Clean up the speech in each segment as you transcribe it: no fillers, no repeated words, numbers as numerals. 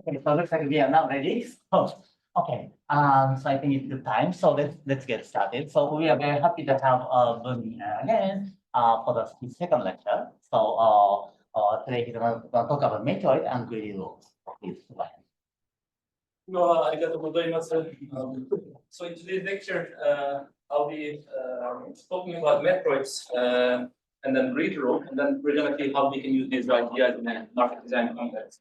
Okay, so looks like we are now ready. So, okay, so I think it's good time. So let's get started. So we are very happy to have Bumin again for the second lecture. So today he's gonna talk about Matroid and greedy rules. Please go ahead. ありがとうございます。So in today's lecture, I'll be talking about Matroids and then grid rule, and then we're going to see how we can use these ideas in a market design context.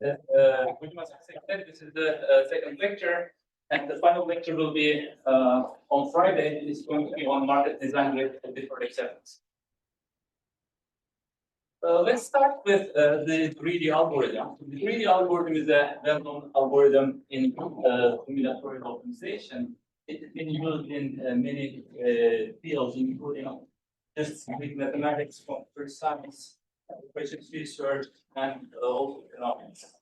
KOJIMA said this is the second lecture, and the final lecture will be on Friday. It's going to be on market design with different acceptance. Let's start with the greedy algorithm. The greedy algorithm is a well-known algorithm in combinatorial optimization. It has been used in many fields, including statistics, mathematics, computer science, operations research, and also economics.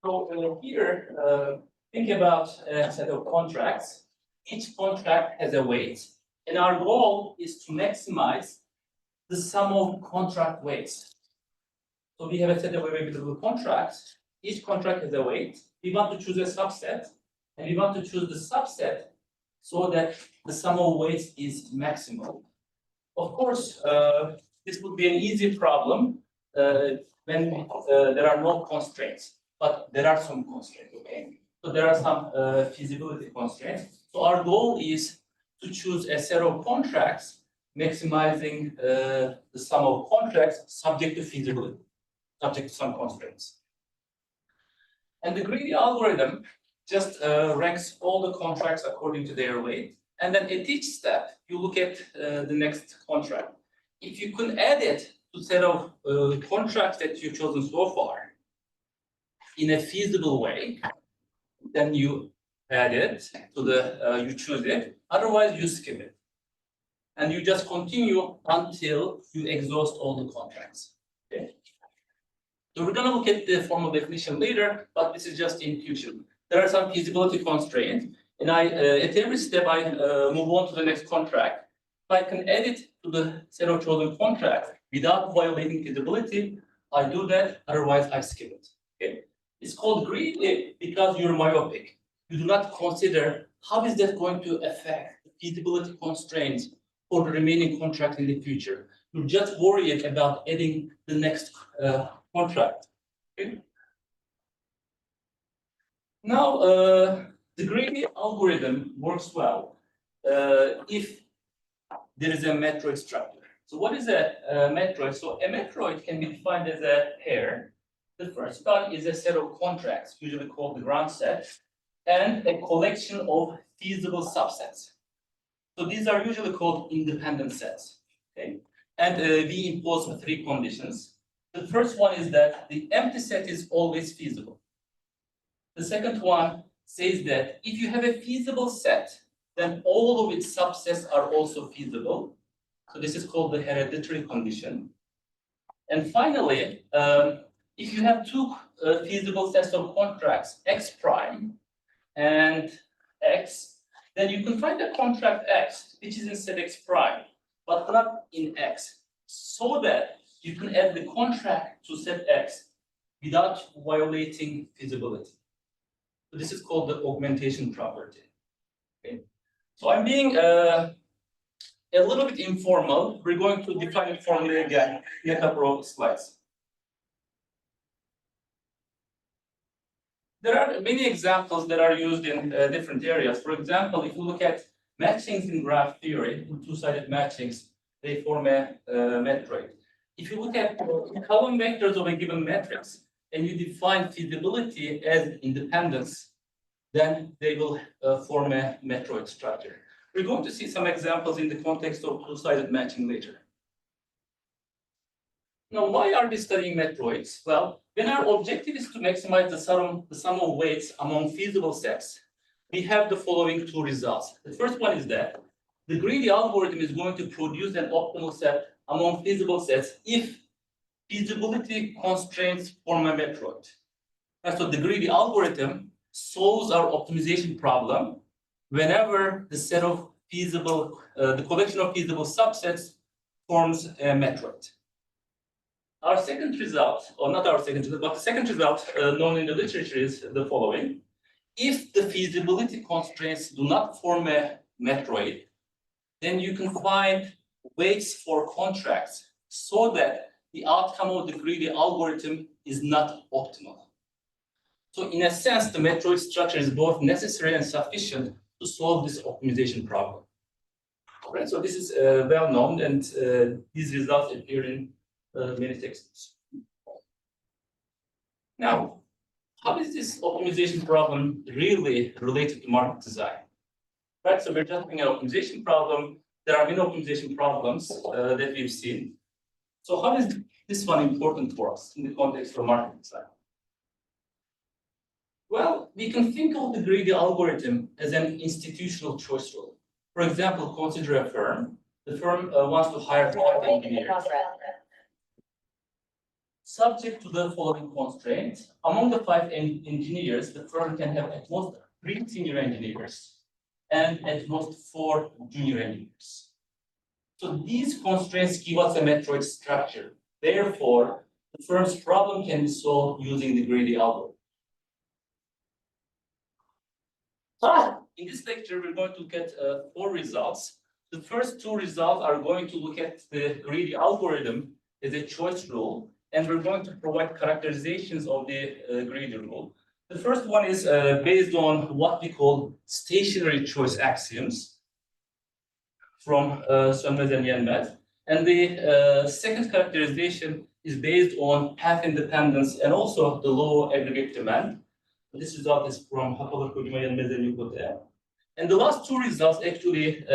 So here, think about a set of contracts. Each contract has a weight, and our goal is to maximize the sum of contract weights. So we have a set of available contracts. Each contract has a weight. We want to choose a subset, and we want to choose the subset so that the sum of weights is maximal. Of course, this would be an easy problem when there are no constraints, but there are some constraints, okay? So there are some feasibility constraints. So our goal is to choose a set of contracts maximizing the sum of contracts subject to feasibility, subject to some constraints. And the greedy algorithm just ranks all the contracts according to their weight. And then at each step, you look at the next contract. If you can add it to set of contracts that you've chosen so far in a feasible way, then you add it to the, you choose it. Otherwise, you skip it. And you just continue until you exhaust all the contracts. Okay. So we're going to look at the formal definition later, but this is just intuition. There are some feasibility constraints, and at every step I move on to the next contract. If I can add it to the set of chosen contracts without violating feasibility, I do that. Otherwise, I skip it. Okay. It's called greedy because you're myopic. You do not consider how is that going to affect the feasibility constraints for the remaining contract in the future. You're just worried about adding the next contract. Okay. Now, the greedy algorithm works well if there is a Matroid structure. So what is a Matroid? So a Matroid can be defined as a pair. The first one is a set of contracts, usually called the ground set, and a collection of feasible subsets. So these are usually called independent sets. Okay? And we impose three conditions. The first one is that the empty set is always feasible. The second one says that if you have a feasible set, then all of its subsets are also feasible. So this is called the hereditary condition. And finally, if you have two feasible sets of contracts, X prime and X, then you can find a contract X, which is in set X prime, but not in X, so that you can add the contract to set X without violating feasibility. So this is called the augmentation property. Okay. So I'm being a little bit informal. We're going to define it formally again in a couple of slides. There are many examples that are used in different areas. For example, if you look at matchings in graph theory, two-sided matchings, they form a matroid. If you look at column vectors of a given matrix and you define feasibility as independence, then they will form a matroid structure. We're going to see some examples in the context of two-sided matching later. Now, why are we studying matroids? Well, when our objective is to maximize the sum of weights among feasible sets, we have the following two results. The first one is that the greedy algorithm is going to produce an optimal set among feasible sets if feasibility constraints form a matroid. And so the greedy algorithm solves our optimization problem whenever the set of feasible, the collection of feasible subsets forms a Matroid. Our second result, or not our second result, but the second result known in the literature is the following. If the feasibility constraints do not form a Matroid, then you can find weights for contracts so that the outcome of the greedy algorithm is not optimal. So in a sense, the Matroid structure is both necessary and sufficient to solve this optimization problem. Right, so this is well known, and these results appear in many textbooks. Now, how is this optimization problem really related to market design? Right, so we're just looking at optimization problem. There are many optimization problems that we've seen. So how is this one important for us in the context of market design? Well, we can think of the greedy algorithm as an institutional choice rule. For example, consider a firm. The firm wants to hire 5 engineers. Subject to the following constraints, among the 5 engineers, the firm can have at most 3 senior engineers and at most 4 junior engineers. So these constraints give us a Matroid structure. Therefore, the firm's problem can be solved using the greedy algorithm. In this lecture, we're going to look at 4 results. The first 2 results are going to look at the greedy algorithm as a choice rule, and we're going to provide characterizations of the greedy rule. The first one is based on what we call stationary choice axioms from Yenmez and Yenmez. And the second characterization is based on path independence and also the low aggregate demand. This result is from KOJIMA, Yenmez, and UTMD. And the last 2 results actually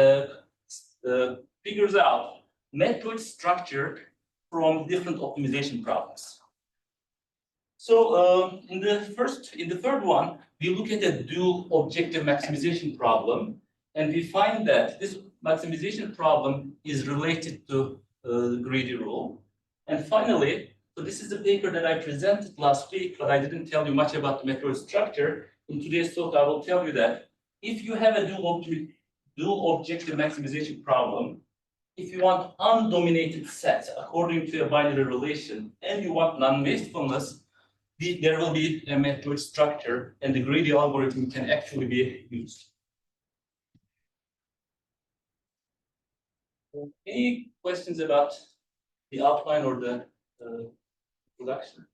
figures out Matroid structure from different optimization problems. So in the third one, we look at a dual objective maximization problem, and we find that this maximization problem is related to the greedy rule. And finally, so this is the paper that I presented last week, but I didn't tell you much about the Matroid structure. In today's talk, I will tell you that if you have a dual objective maximization problem, if you want undominated sets according to a binary relation, and you want non-wastefulness, there will be a Matroid structure, and the greedy algorithm can actually be used. Any questions about the outline or the production?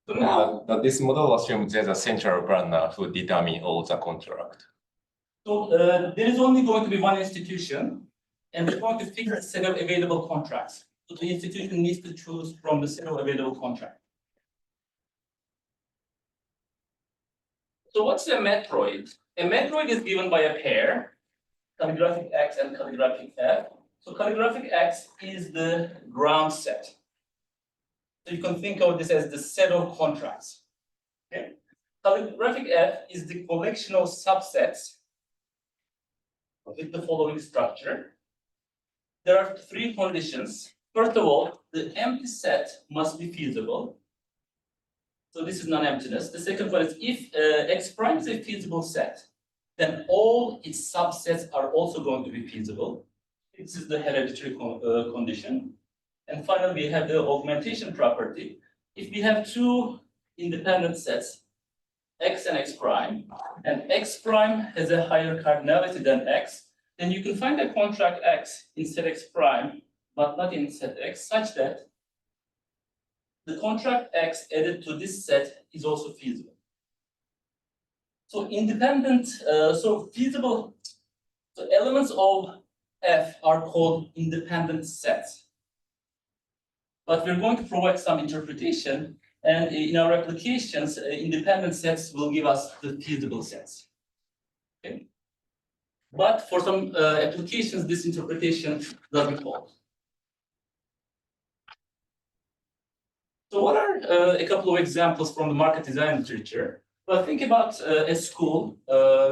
So now, this model assumes there's a central planner who determines all the contract. So there is only going to be one institution, and we're going to fix a set of available contracts. So the institution needs to choose from the set of available contracts. So what's a Matroid? A Matroid is given by a pair, calligraphic X and calligraphic F. So calligraphic X is the ground set. So you can think of this as the set of contracts. Okay? Calligraphic F is the collection of subsets with the following structure. There are 3 conditions. First of all, the empty set must be feasible. So this is non-emptiness. The second one is if X prime is a feasible set, then all its subsets are also going to be feasible. This is the hereditary condition. And finally, we have the augmentation property. If we have 2 independent sets, X and X prime, and X prime has a higher cardinality than X, then you can find a contract X in set X prime, but not in set X, such that the contract X added to this set is also feasible. So independent, feasible, so elements of F are called independent sets. But we're going to provide some interpretation, and in our applications, independent sets will give us the feasible sets. Okay? But for some applications, this interpretation doesn't hold. So what are a couple of examples from the market design literature? Well, think about a school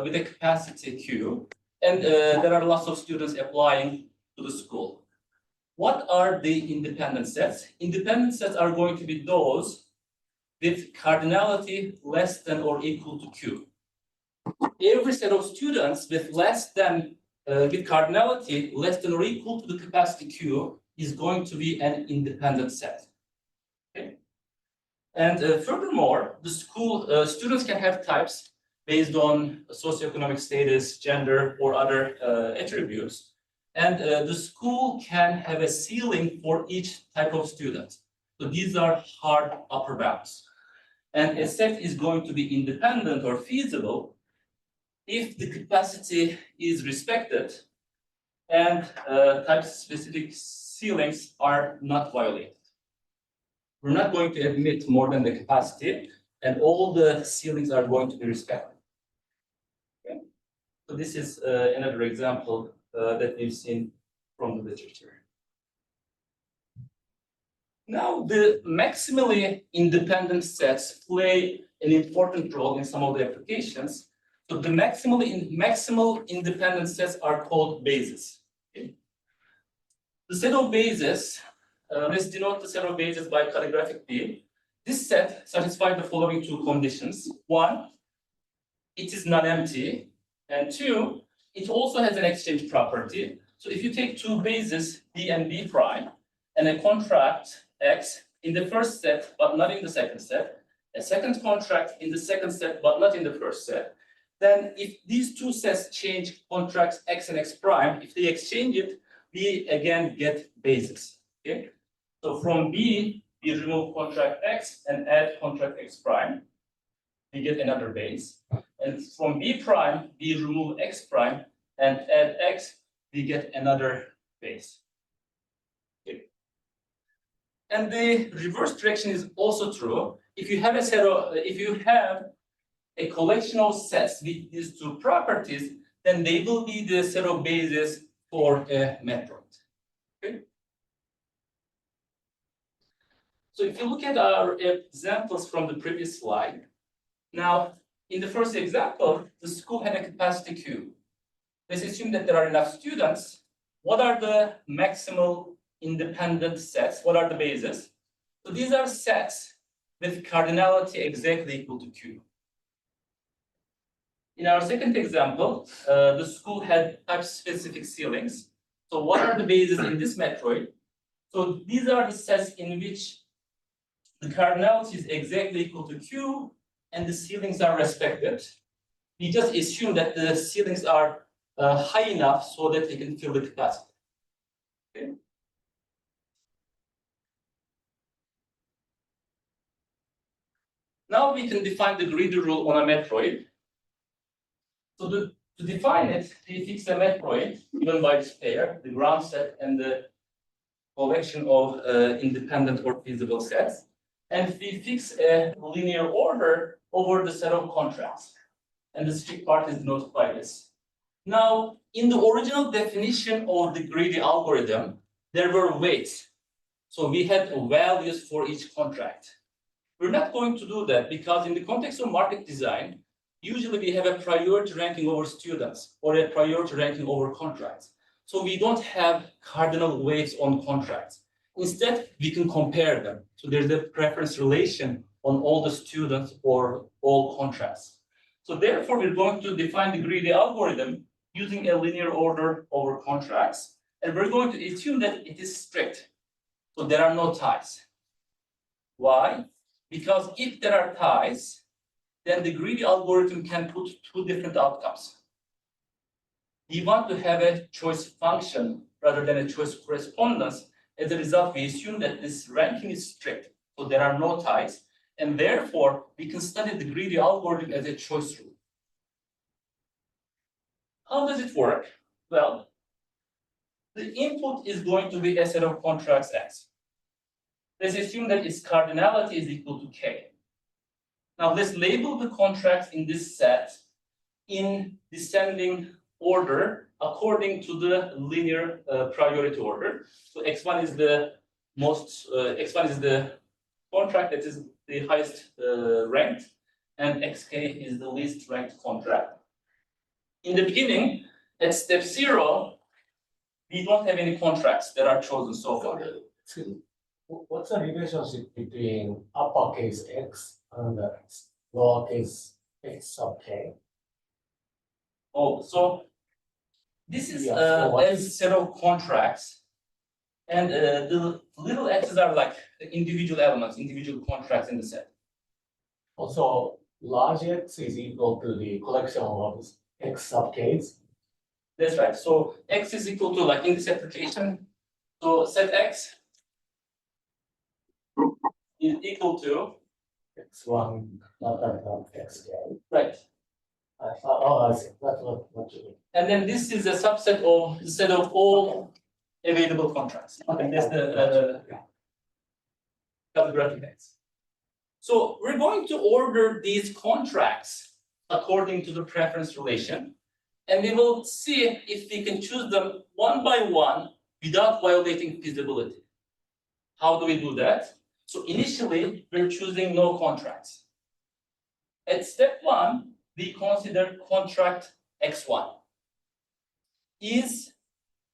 with a capacity Q, and there are lots of students applying to the school. What are the independent sets? Independent sets are going to be those with cardinality less than or equal to Q. Every set of students with with cardinality less than or equal to the capacity Q is going to be an independent set. Okay? And furthermore, the students can have types based on socioeconomic status, gender, or other attributes. And the school can have a ceiling for each type of student. So these are hard upper bounds. And a set is going to be independent or feasible if the capacity is respected and type-specific ceilings are not violated. We're not going to admit more than the capacity, and all the ceilings are going to be respected. Okay? So this is another example that we've seen from the literature. Now, the maximally independent sets play an important role in some of the applications. So the maximal independent sets are called bases. Okay? The set of bases, let's denote the set of bases by calligraphic B. This set satisfies the following two conditions. One, it is non-empty. And two, it also has an exchange property. So if you take two bases, B and B prime, and a contract X in the first set, but not in the second set, a second contract in the second set, but not in the first set, then if these two sets change contracts X and X prime, if they exchange it, we again get bases. Okay? So from B, we remove contract X and add contract X prime. We get another base. And from B prime, we remove X prime and add X, we get another base. Okay. And the reverse direction is also true. If you have a collection of sets with these two properties, then they will be the set of bases for a matroid. Okay? So if you look at our examples from the previous slide, now in the first example, the school had a capacity Q. Let's assume that there are enough students. What are the maximal independent sets? What are the bases? So these are sets with cardinality exactly equal to Q. In our second example, the school had type-specific ceilings. So what are the bases in this matroid? So these are the sets in which the cardinality is exactly equal to Q and the ceilings are respected. We just assume that the ceilings are high enough so that they can fill the capacity. Okay. Now we can define the greedy rule on a matroid. So to define it, we fix a matroid given by this pair, the ground set and the collection of independent or feasible sets. And we fix a linear order over the set of contracts. And the strict part is denoted by this. Now, in the original definition of the greedy algorithm, there were weights. So we had values for each contract. We're not going to do that because in the context of market design, usually we have a priority ranking over students or a priority ranking over contracts. So we don't have cardinal weights on contracts. Instead, we can compare them. So there's a preference relation on all the students or all contracts. So therefore, we're going to define the greedy algorithm using a linear order over contracts. And we're going to assume that it is strict. So there are no ties. Why? Because if there are ties, then the greedy algorithm can put two different outcomes. We want to have a choice function rather than a choice correspondence. As a result, we assume that this ranking is strict, so there are no ties, and therefore, we can study the greedy algorithm as a choice rule. How does it work? Well, the input is going to be a set of contracts X. Let's assume that its cardinality is equal to K. Now, let's label the contracts in this set in descending order according to the linear priority order. So X1 is the X1 is the contract that is the highest ranked, and XK is the least ranked contract. In the beginning, at step 0, we don't have any contracts that are chosen so far. What's the relationship between uppercase X and lowercase x sub k? Oh, so this is Yeah, so what a is- set of contracts. And the little x's are like the individual elements, individual contracts in the set. Also, large X is equal to the collection of X sub k's. That's right. So x is equal to, like in this application, so set x is equal to, X1, not Xk. right. I see. That's what you mean. And then this is a subset of the set of all available contracts. Okay, that's the calligraphic x. So we're going to order these contracts according to the preference relation. And we will see if we can choose them one by one without violating feasibility. How do we do that? So initially, we're choosing no contracts. At step one, we consider contract x1. Is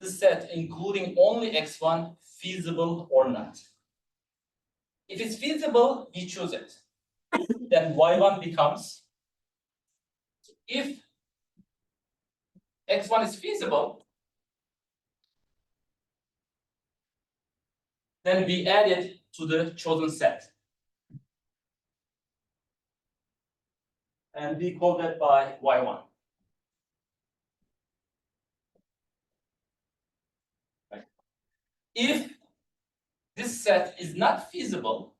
the set including only x1 feasible or not? If it's feasible, we choose it. Then y1 becomes, if x1 is feasible, then we add it to the chosen set. And we call that by y1. Right. If this set is not feasible,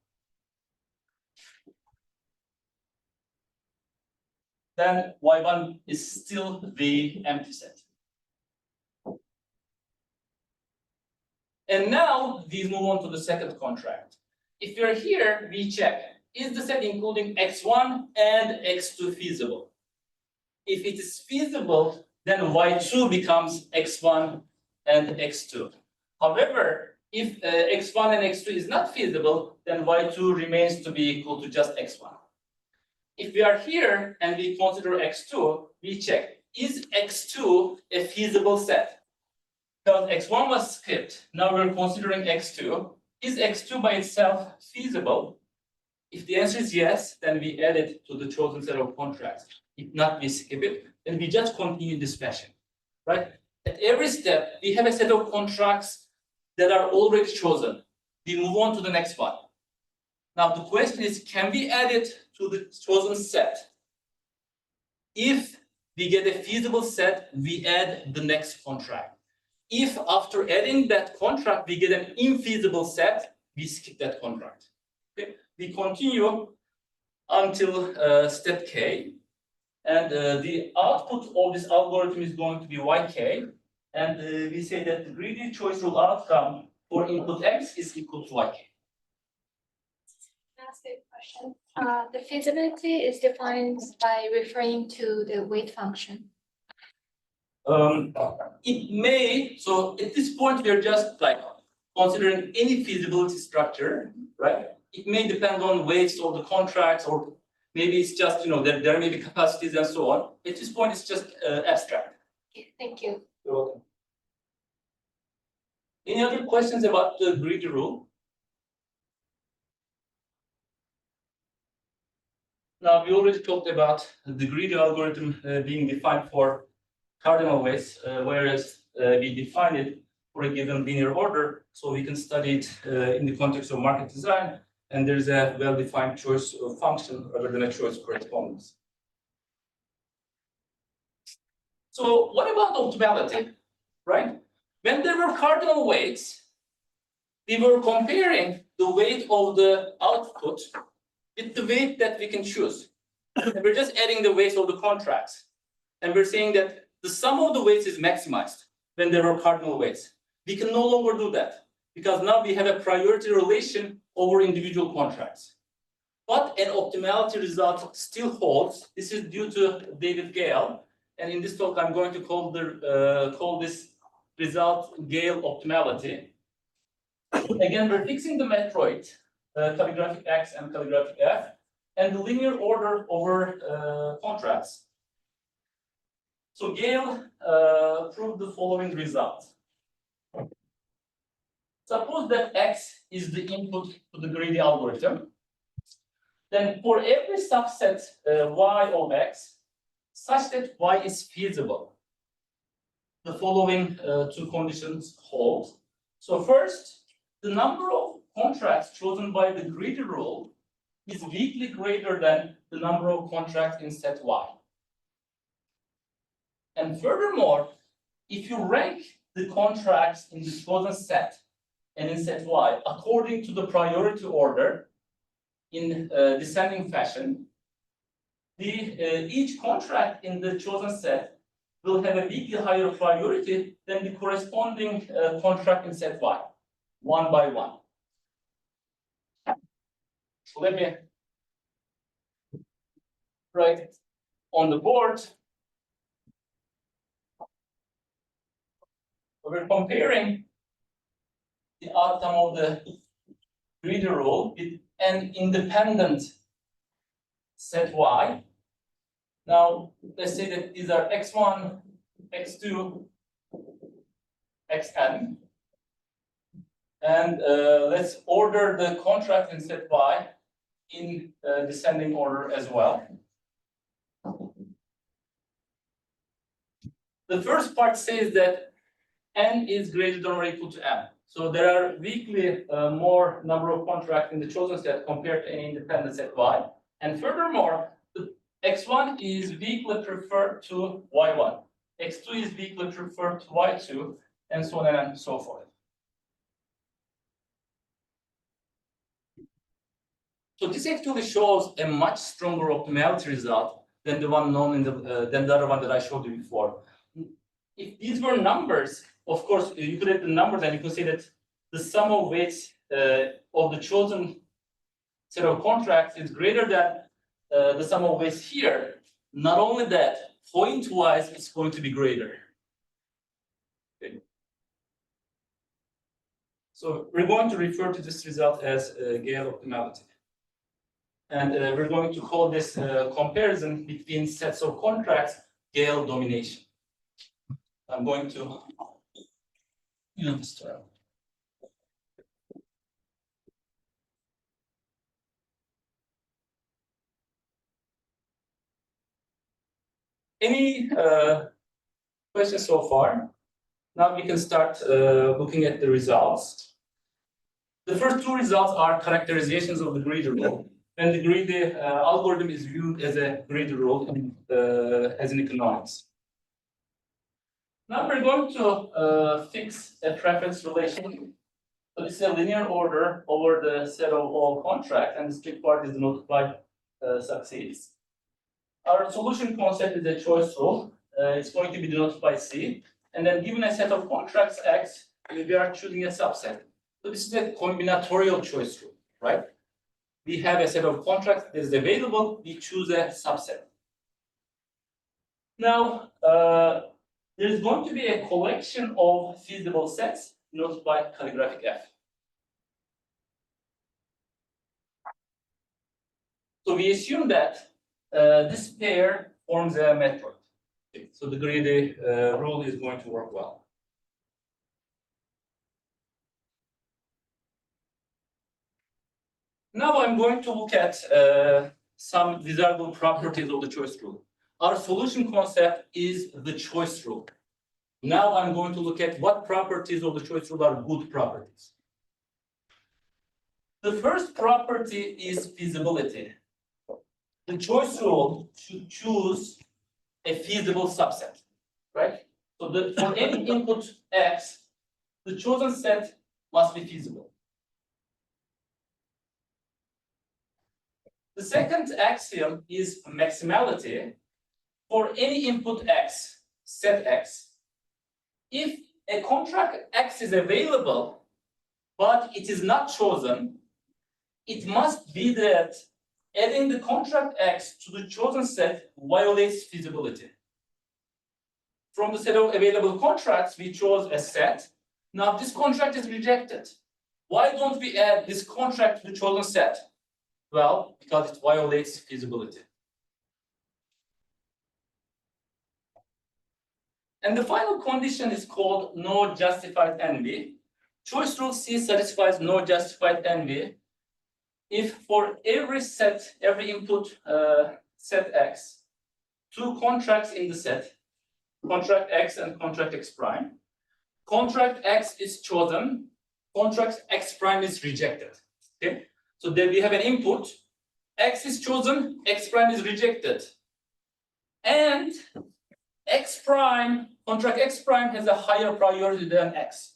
then y1 is still the empty set. And now we move on to the second contract. If you're here, we check, is the set including x1 and x2 feasible? If it is feasible, then y2 becomes x1 and x2. However, if x1 and x2 is not feasible, then y2 remains to be equal to just x1. If we are here and we consider x2, we check, is x2 a feasible set? Because x1 was skipped, now we're considering x2. Is x2 by itself feasible? If the answer is yes, then we add it to the chosen set of contracts. If not, we skip it, then we just continue this fashion, right? At every step, we have a set of contracts that are already chosen. We move on to the next one. Now, the question is, can we add it to the chosen set? If we get a feasible set, we add the next contract. If after adding that contract, we get an infeasible set, we skip that contract. Okay? We continue until step K. And the output of this algorithm is going to be yk. And we say that the greedy choice rule outcome for input x is equal to yk. Ask a question. The feasibility is defined by referring to the weight function. It may, so at this point, we are just like considering any feasibility structure, right? It may depend on weights of the contracts, or maybe it's just, there may be capacities and so on. At this point, it's just abstract. Okay, thank you. You're welcome. Any other questions about the greedy rule? Now, we already talked about the greedy algorithm being defined for cardinal weights, whereas we define it for a given linear order, so we can study it in the context of market design, and there's a well-defined choice of function rather than a choice of correspondence. So what about optimality, right? When there were cardinal weights, we were comparing the weight of the output with the weight that we can choose. And we're just adding the weights of the contracts. And we're saying that the sum of the weights is maximized when there are cardinal weights. We can no longer do that because now we have a priority relation over individual contracts. But an optimality result still holds. This is due to David Gale. And in this talk, I'm going to call this result Gale optimality. Again, we're fixing the Matroid, calligraphic X and calligraphic F, and the linear order over contracts. So Gale proved the following result. Suppose that X is the input to the greedy algorithm. Then for every subset Y of X, such that Y is feasible, the following two conditions hold. So first, the number of contracts chosen by the greedy rule is weakly greater than the number of contracts in set Y. And furthermore, if you rank the contracts in the chosen set and in set Y according to the priority order in descending fashion, each contract in the chosen set will have a weakly higher priority than the corresponding contract in set Y, one by one. So let me write it on the board. We're comparing the outcome of the greedy rule with an independent set Y. Now, let's say that these are x1, x2, xn. And let's order the contract in set Y in descending order as well. The first part says that n is greater than or equal to m. So there are weakly more number of contracts in the chosen set compared to any independent set Y. And furthermore, the x1 is weakly preferred to y1. x2 is weakly preferred to y2, and so on and so forth. So this actually shows a much stronger optimality result than the one known in than the other one that I showed you before. If these were numbers, of course, you could have the numbers and you could say that the sum of weights of the chosen set of contracts is greater than the sum of weights here. Not only that, point-wise, it's going to be greater. Okay. So we're going to refer to this result as Gale optimality. And we're going to call this comparison between sets of contracts Gale domination. I'm going to use this term. Any questions so far? Now we can start looking at the results. The first two results are characterizations of the greedy rule. And the greedy algorithm is viewed as a greedy rule as in economics. Now we're going to fix a preference relation. So this is a linear order over the set of all contracts, and the strict part is denoted by succeeds. Our solution concept is a choice rule. It's going to be denoted by C. And then given a set of contracts X, we are choosing a subset. So this is a combinatorial choice rule, right? We have a set of contracts that is available, we choose a subset. Now, there is going to be a collection of feasible sets denoted by calligraphic F. So we assume that this pair forms a matroid. Okay, so the greedy rule is going to work well. Now I'm going to look at some desirable properties of the choice rule. Our solution concept is the choice rule. Now I'm going to look at what properties of the choice rule are good properties. The first property is feasibility. The choice rule should choose a feasible subset, right? So for any input X, the chosen set must be feasible. The second axiom is maximality. For any input X, set X, if a contract X is available, but it is not chosen, it must be that adding the contract X to the chosen set violates feasibility. From the set of available contracts, we chose a set. Now this contract is rejected. Why don't we add this contract to the chosen set? Well, because it violates feasibility. And the final condition is called no justified envy. choice rule C satisfies no justified envy if for every input set X, two contracts in the set, contract X and contract X prime. Contract X is chosen, contract X prime is rejected. Okay, so then we have an input, X is chosen, X prime is rejected. And X prime, contract X prime has a higher priority than X.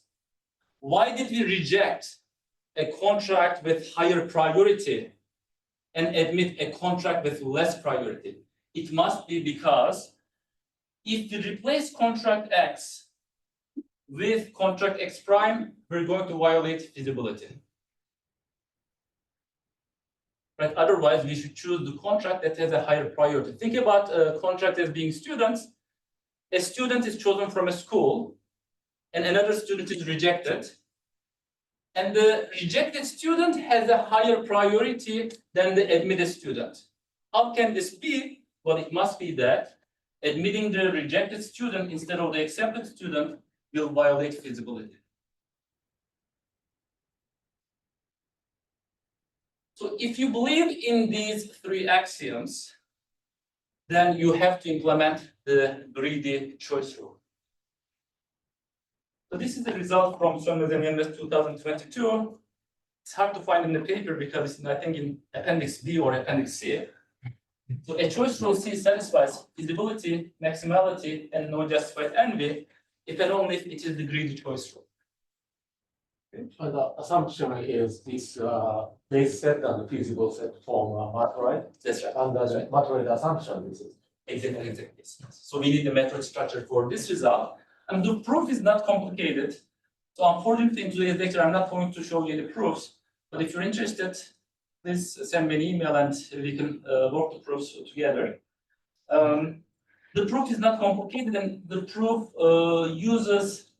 Why did we reject a contract with higher priority and admit a contract with less priority? It must be because if we replace contract X with contract X prime, we're going to violate feasibility. Right? Otherwise, we should choose the contract that has a higher priority. Think about a contract as being students. A student is chosen from a school, and another student is rejected. And the rejected student has a higher priority than the admitted student. How can this be? Well, it must be that admitting the rejected student instead of the accepted student will violate feasibility. So if you believe in these three axioms, then you have to implement the greedy choice rule. So this is the result from Bumin Yenmez 2022. It's hard to find in the paper because it's, I think, in Appendix B or Appendix C. So a choice rule C satisfies feasibility, maximality, and no justified envy if and only if it is the greedy choice rule. And the assumption is this base set and feasible set form Matroid. That's right. And the Matroid assumption is Exactly. Yes. So we need the method structure for this result. And the proof is not complicated. So unfortunately, in today's lecture, I'm not going to show you the proofs. But if you're interested, please send me an email and we can work the proofs together. The proof is not complicated, and the proof uses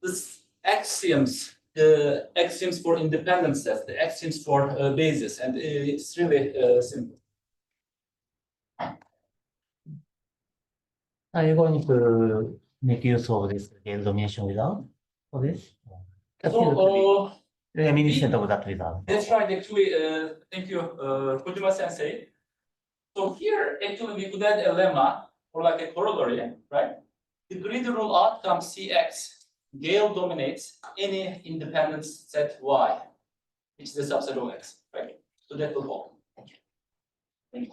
this axioms, the axioms for independent sets, the axioms for bases, and it's really simple. Are you going to make use of this Gale domination result for this? So, Reminiscent of that result. that's right, actually, thank you, Kojima sensei. So here, actually, we could add a lemma or like a corollary, right? The greedy rule outcome Cx, Gale dominates any independent set Y, which is a subset of X, right? So that will hold. Thank you.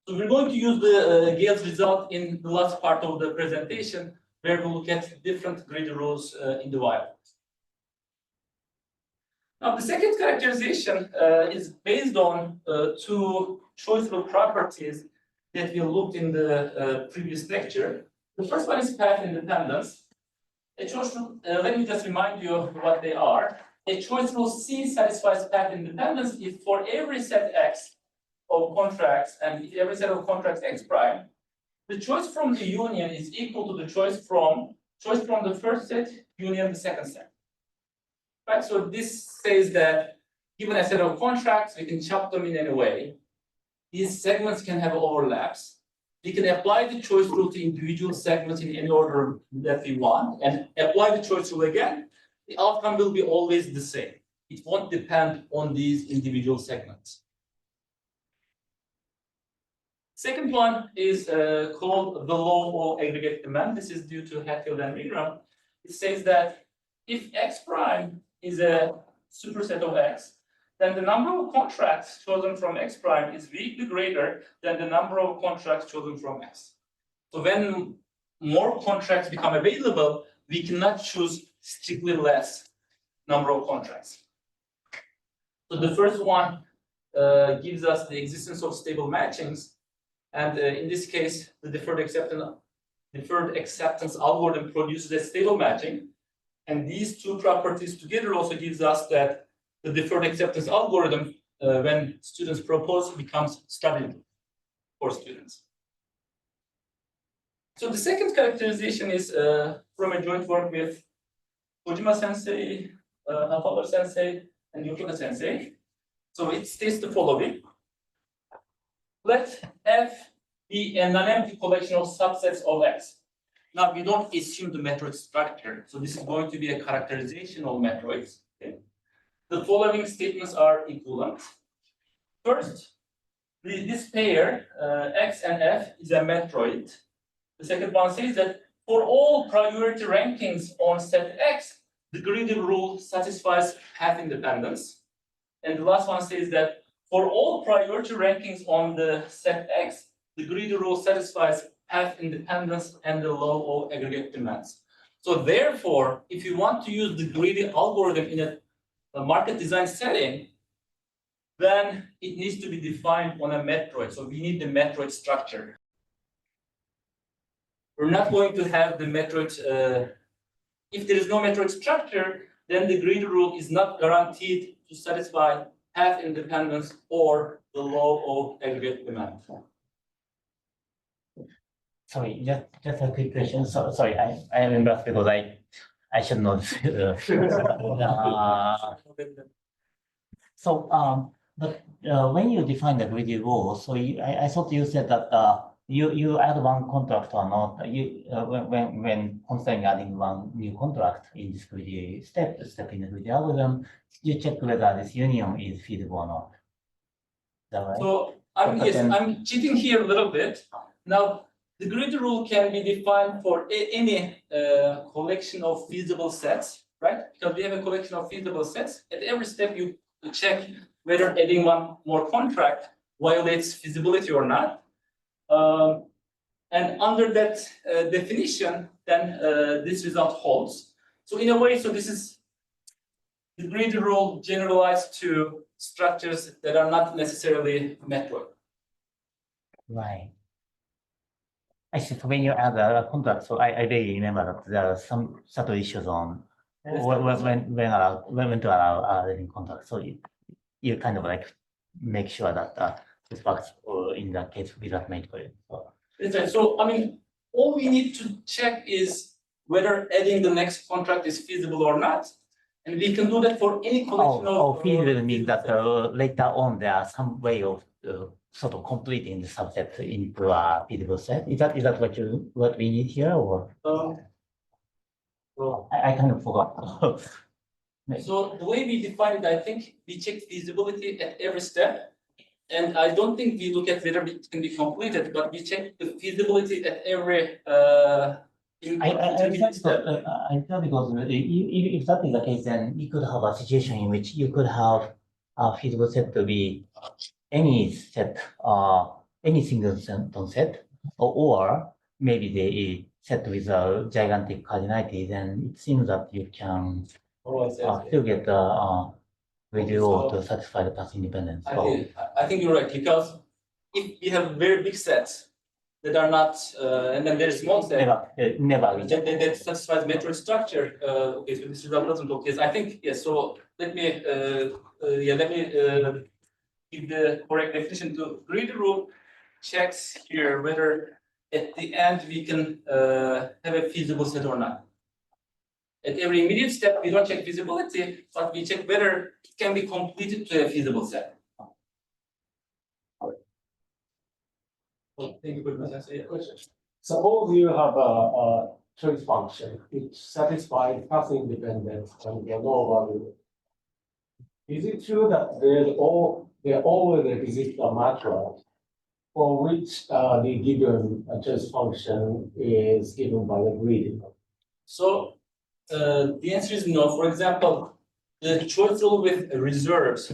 So we're going to use the Gale's result in the last part of the presentation, where we'll look at different greedy rules in the while. Now, the second characterization is based on two choice rule properties that we looked in the previous lecture. The first one is path independence. A choice rule, let me just remind you what they are. A choice rule C satisfies path independence if for every set X of contracts and every set of contracts X prime, the choice from the union is equal to the choice from the first set union the second set. Right, so this says that given a set of contracts, we can chop them in any way. These segments can have overlaps. We can apply the choice rule to individual segments in any order that we want, and apply the choice rule again. The outcome will be always the same. It won't depend on these individual segments. Second one is called the law of aggregate demand. This is due to Hatfield and Milgram. It says that if X prime is a superset of X, then the number of contracts chosen from X prime is weakly greater than the number of contracts chosen from X. So when more contracts become available, we cannot choose strictly less number of contracts. So the first one gives us the existence of stable matchings. And in this case, the deferred acceptance algorithm produces a stable matching. And these two properties together also gives us that the deferred acceptance algorithm, when students propose, becomes studied for students. So the second characterization is from a joint work with KOJIMA sensei, Hafalar sensei, and Yokota sensei. So it states the following. Let F be a non-empty collection of subsets of X. Now we don't assume the Matroid structure. So this is going to be a characterization of Matroids. Okay? The following statements are equivalent. First, this pair, X and F, is a Matroid. The second one says that for all priority rankings on set X, the greedy rule satisfies path independence. And the last one says that for all priority rankings on the set X, the greedy rule satisfies path independence and the law of aggregate demands. So therefore, if you want to use the greedy algorithm in a market design setting, then it needs to be defined on a Matroid. So we need the Matroid structure. We're not going to have the Matroid. If there is no Matroid structure, then the greedy rule is not guaranteed to satisfy path independence or the law of aggregate demand. Sorry, just a quick question. So, sorry, I am embarrassed because I should know this. But when you define the greedy rule, so I thought you said that you add one contract or not. When considering adding one new contract in this greedy step in the greedy algorithm, you check whether this union is feasible or not. Is that right? So I'm cheating here a little bit. Now, the greedy rule can be defined for any collection of feasible sets, right? Because we have a collection of feasible sets. At every step, you check whether adding one more contract violates feasibility or not. And under that definition, then this result holds. So in a way, so this is the greedy rule generalized to structures that are not necessarily Matroid. Right. I see. So when you add a contract, so I really remember that there are some subtle issues on when to allow adding contract. So you kind of like make sure that this works in that case without Matroid. So. That's right. So I mean, all we need to check is whether adding the next contract is feasible or not, and we can do that for any collection of. Feasible means that later on there are some way of sort of completing the subset into a feasible set. Is that what we need here, or? I kind of forgot. So the way we define it, I think we check feasibility at every step. And I don't think we look at whether it can be completed, but we check the feasibility at every intermediate step. I thought because if that is the case, then you could have a situation in which you could have a feasible set to be any set, any single set, or maybe the set with a gigantic cardinality. Then it seems that you can still get the radio to satisfy the path independence. I think you're right, because if we have very big sets that are not, and then there's small set never that satisfies Matroid structure. Okay, so this result doesn't look. Yes, I think yes. So let me give the correct definition to greedy rule. Checks here whether at the end we can have a feasible set or not. At every immediate step, we don't check feasibility, but we check whether it can be completed to a feasible set. Thank you very much. That's a question. Suppose you have a choice function which satisfies path independence and the no value. Is it true that there always exists a matrix for which the given choice function is given by the greedy? So the answer is no. For example, the choice rule with reserves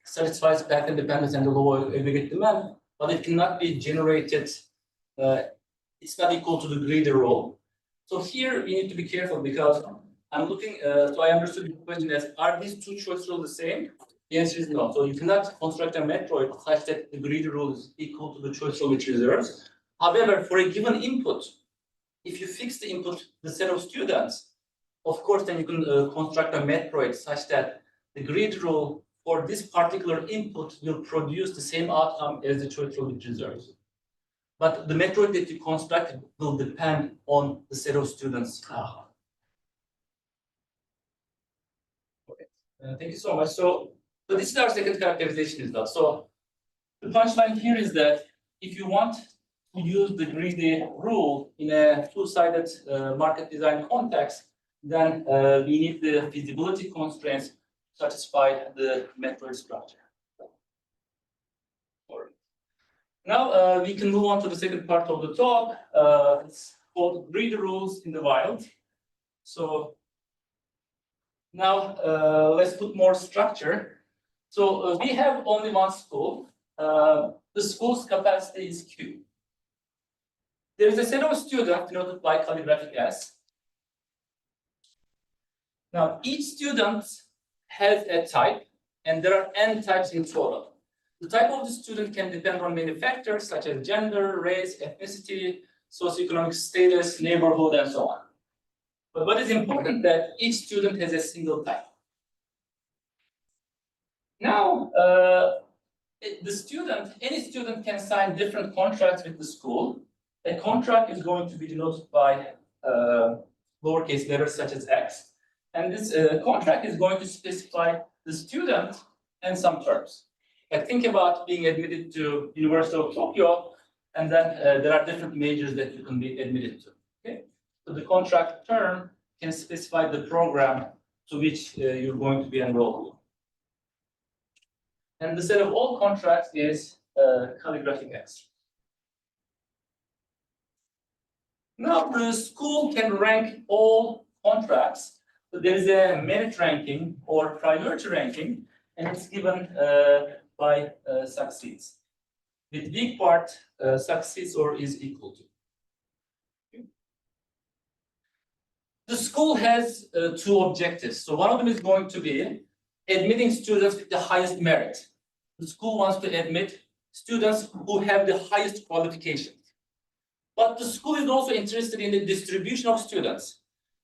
satisfies path independence and the lower aggregate demand, but it cannot be generated. It's not equal to the greedy rule. So here we need to be careful because I'm looking. So I understood the question as: are these two choice rules the same? The answer is no. So you cannot construct a Matroid such that the greedy rule is equal to the choice rule with reserves. However, for a given input, if you fix the input, the set of students, of course, then you can construct a Matroid such that the greedy rule for this particular input will produce the same outcome as the choice rule with reserves. But the Matroid that you construct will depend on the set of students. Okay. Thank you so much. So this is our second characterization result. So the punchline here is that if you want to use the greedy rule in a two-sided market design context, then we need the feasibility constraints to satisfy the Matroid structure. Now we can move on to the second part of the talk. It's called greedy rules in the wild. So now let's put more structure. So we have only one school. The school's capacity is Q. There is a set of students denoted by calligraphic S. Now each student has a type, and there are n types in total. The type of the student can depend on many factors such as gender, race, ethnicity, socioeconomic status, neighborhood, and so on. But what is important that each student has a single type. Now, any student can sign different contracts with the school. A contract is going to be denoted by lowercase letters such as X. And this contract is going to specify the student and some terms. Like think about being admitted to University of Tokyo, and then there are different majors that you can be admitted to. Okay, so the contract term can specify the program to which you're going to be enrolled. And the set of all contracts is calligraphic X. Now the school can rank all contracts. So there is a merit ranking or priority ranking, and it's given by succeeds. With weak part succeeds or is equal to. Okay. The school has two objectives. So one of them is going to be admitting students with the highest merit. The school wants to admit students who have the highest qualifications. But the school is also interested in the distribution of students.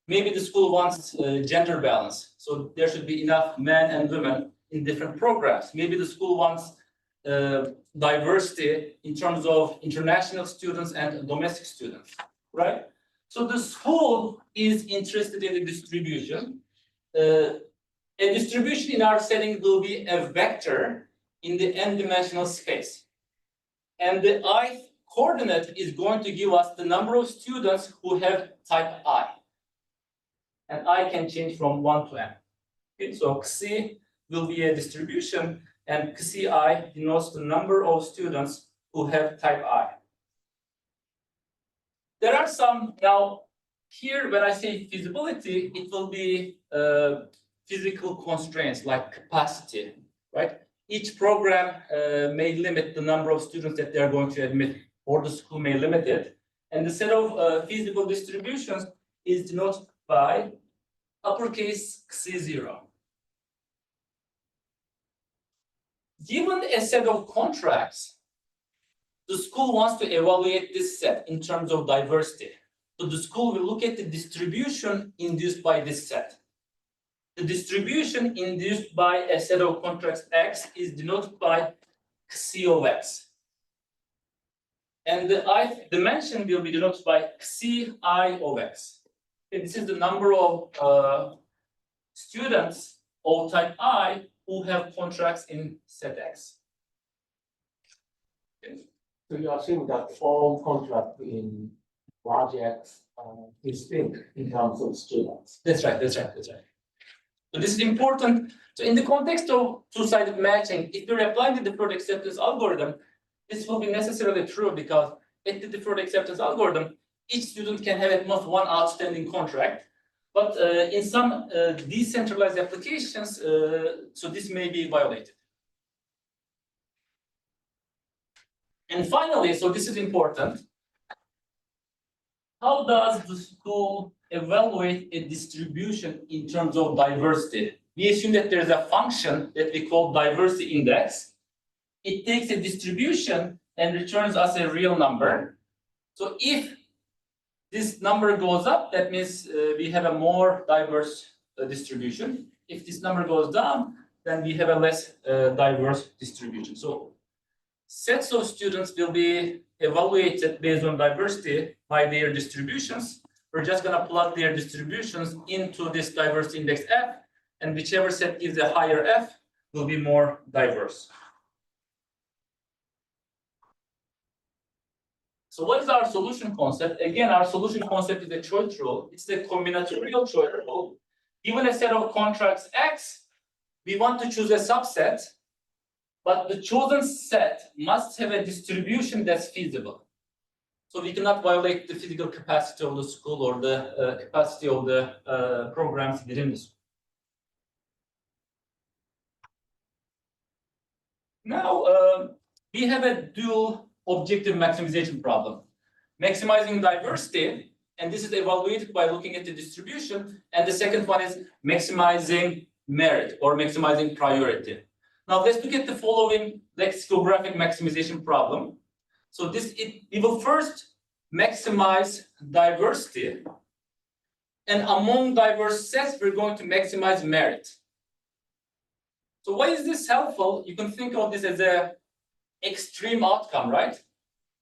Maybe the school wants gender balance. So there should be enough men and women in different programs. Maybe the school wants diversity in terms of international students and domestic students, right? So the school is interested in the distribution. A distribution in our setting will be a vector in the n-dimensional space. And the I coordinate is going to give us the number of students who have type I. And I can change from 1 to n. Okay, so Xi will be a distribution, and Xi denotes the number of students who have type I. There are some, now here when I say feasibility, it will be physical constraints like capacity, right? Each program may limit the number of students that they are going to admit, or the school may limit it. And the set of feasible distributions is denoted by uppercase Xi0. Given a set of contracts, the school wants to evaluate this set in terms of diversity. So the school will look at the distribution induced by this set. The distribution induced by a set of contracts X is denoted by Xi of X. And the I dimension will be denoted by Xi I of X. Okay, this is the number of students of type I who have contracts in set X. Okay. So you assume that all contract in large X is big in terms of students. That's right. So this is important. So in the context of two-sided matching, if you're applying the deferred acceptance algorithm, this will be necessarily true because at the deferred acceptance algorithm, each student can have at most one outstanding contract. But in some decentralized applications, so this may be violated. And finally, so this is important, how does the school evaluate a distribution in terms of diversity? We assume that there's a function that we call diversity index. It takes a distribution and returns us a real number. So if this number goes up, that means we have a more diverse distribution. If this number goes down, then we have a less diverse distribution. So sets of students will be evaluated based on diversity by their distributions. We're just going to plug their distributions into this diversity index F, and whichever set gives a higher F will be more diverse. So what is our solution concept? Again, our solution concept is a choice rule. It's the combinatorial choice rule. Given a set of contracts X, we want to choose a subset, but the chosen set must have a distribution that's feasible. So we cannot violate the physical capacity of the school or the capacity of the programs within the school. Now, we have a dual objective maximization problem. Maximizing diversity, and this is evaluated by looking at the distribution, and the second one is maximizing merit or maximizing priority. Now let's look at the following lexicographic maximization problem. So we will first maximize diversity, and among diverse sets, we're going to maximize merit. So why is this helpful? You can think of this as an extreme outcome, right?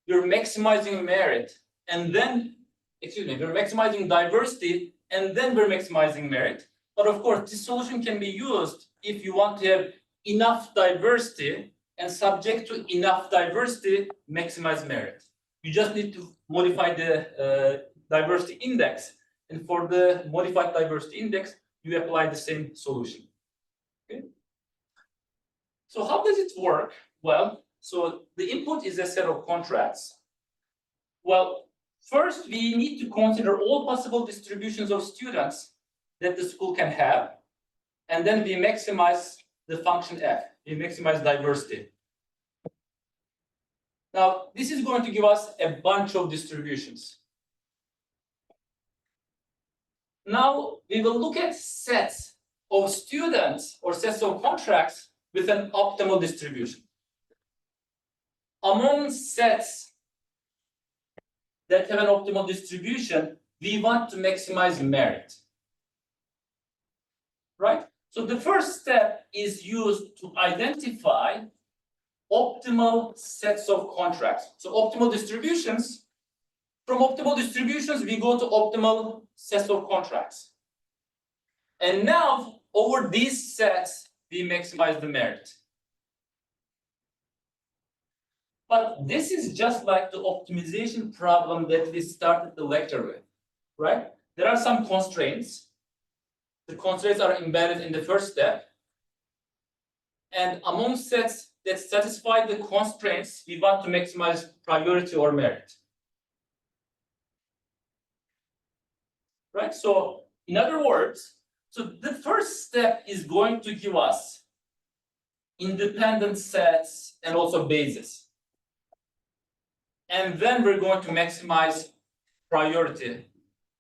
You're maximizing merit, and then, we're maximizing diversity, and then we're maximizing merit. But of course, this solution can be used if you want to have enough diversity, and subject to enough diversity, maximize merit. You just need to modify the diversity index, and for the modified diversity index, you apply the same solution. Okay. So how does it work? Well, so the input is a set of contracts. Well, first we need to consider all possible distributions of students that the school can have, and then we maximize the function f. We maximize diversity. Now, this is going to give us a bunch of distributions. Now, we will look at sets of students or sets of contracts with an optimal distribution. Among sets that have an optimal distribution, we want to maximize merit. Right? So the first step is used to identify optimal sets of contracts. So optimal distributions, from optimal distributions, we go to optimal sets of contracts. And now, over these sets, we maximize the merit. But this is just like the optimization problem that we started the lecture with, right? There are some constraints. The constraints are embedded in the first step. And among sets that satisfy the constraints, we want to maximize priority or merit. Right? So, in other words, so the first step is going to give us independent sets and also bases. And then we're going to maximize priority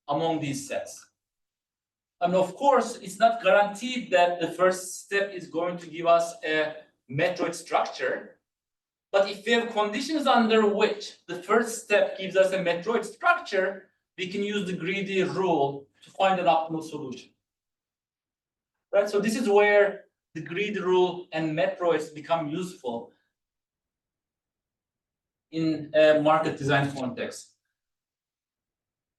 among these sets. And of course, it's not guaranteed that the first step is going to give us a Matroid structure. But if we have conditions under which the first step gives us a Matroid structure, we can use the greedy rule to find an optimal solution. Right? So this is where the greedy rule and Matroids become useful in a market design context.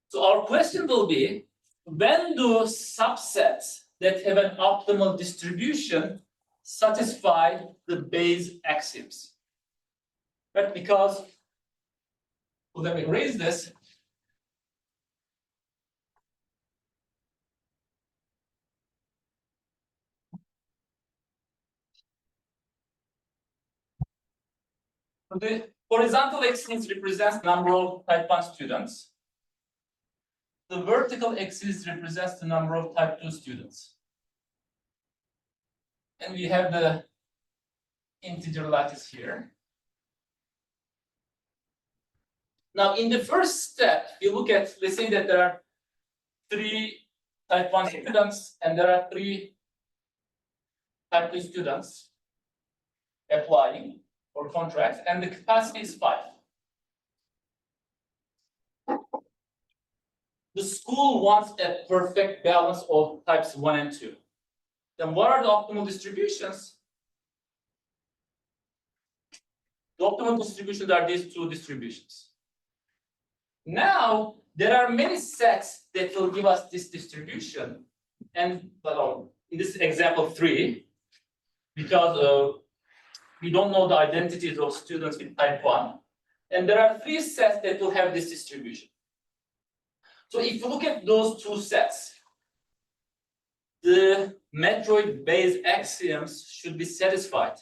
So our question will be, when do subsets that have an optimal distribution satisfy the Bayes axioms? Right? Because, well, let me erase this. The horizontal axis represents number of type 1 students. The vertical axis represents the number of type 2 students. And we have the integer lattice here. Now, in the first step, you look at, let's say that there are 3 type 1 students and there are 3 type 2 students applying for contracts, and the capacity is 5. The school wants a perfect balance of types 1 and 2. Then what are the optimal distributions? The optimal distributions are these 2 distributions. Now, there are many sets that will give us this distribution. And in this example 3, because we don't know the identities of students with type 1. And there are three sets that will have this distribution. So if you look at those two sets, the Matroid Bayes axioms should be satisfied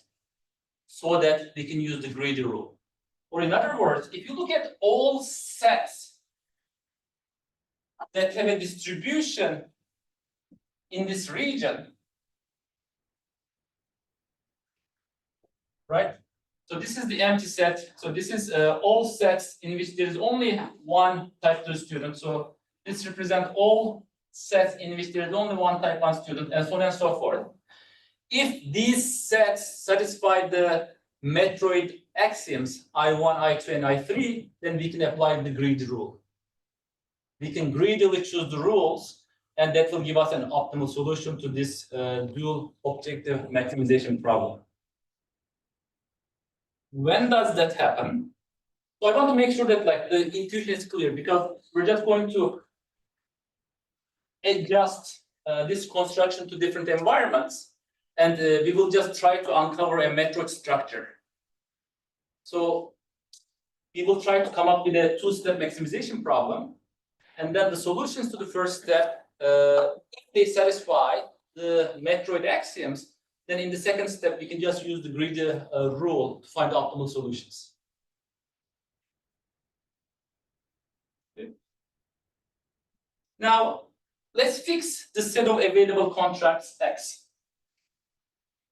so that we can use the greedy rule. Or in other words, if you look at all sets that have a distribution in this region, right? So this is the empty set. So this is all sets in which there is only one type 2 student. So this represents all sets in which there is only one type 1 student, and so on and so forth. If these sets satisfy the Matroid axioms I1, I2, and I3, then we can apply the greedy rule. We can greedily choose the rules, and that will give us an optimal solution to this dual objective maximization problem. When does that happen? So I want to make sure that the intuition is clear, because we're just going to adjust this construction to different environments, and we will just try to uncover a Matroid structure. So we will try to come up with a two-step maximization problem, and then the solutions to the first step, if they satisfy the Matroid axioms, then in the second step we can just use the greedy rule to find the optimal solutions. Okay. Now let's fix the set of available contracts X.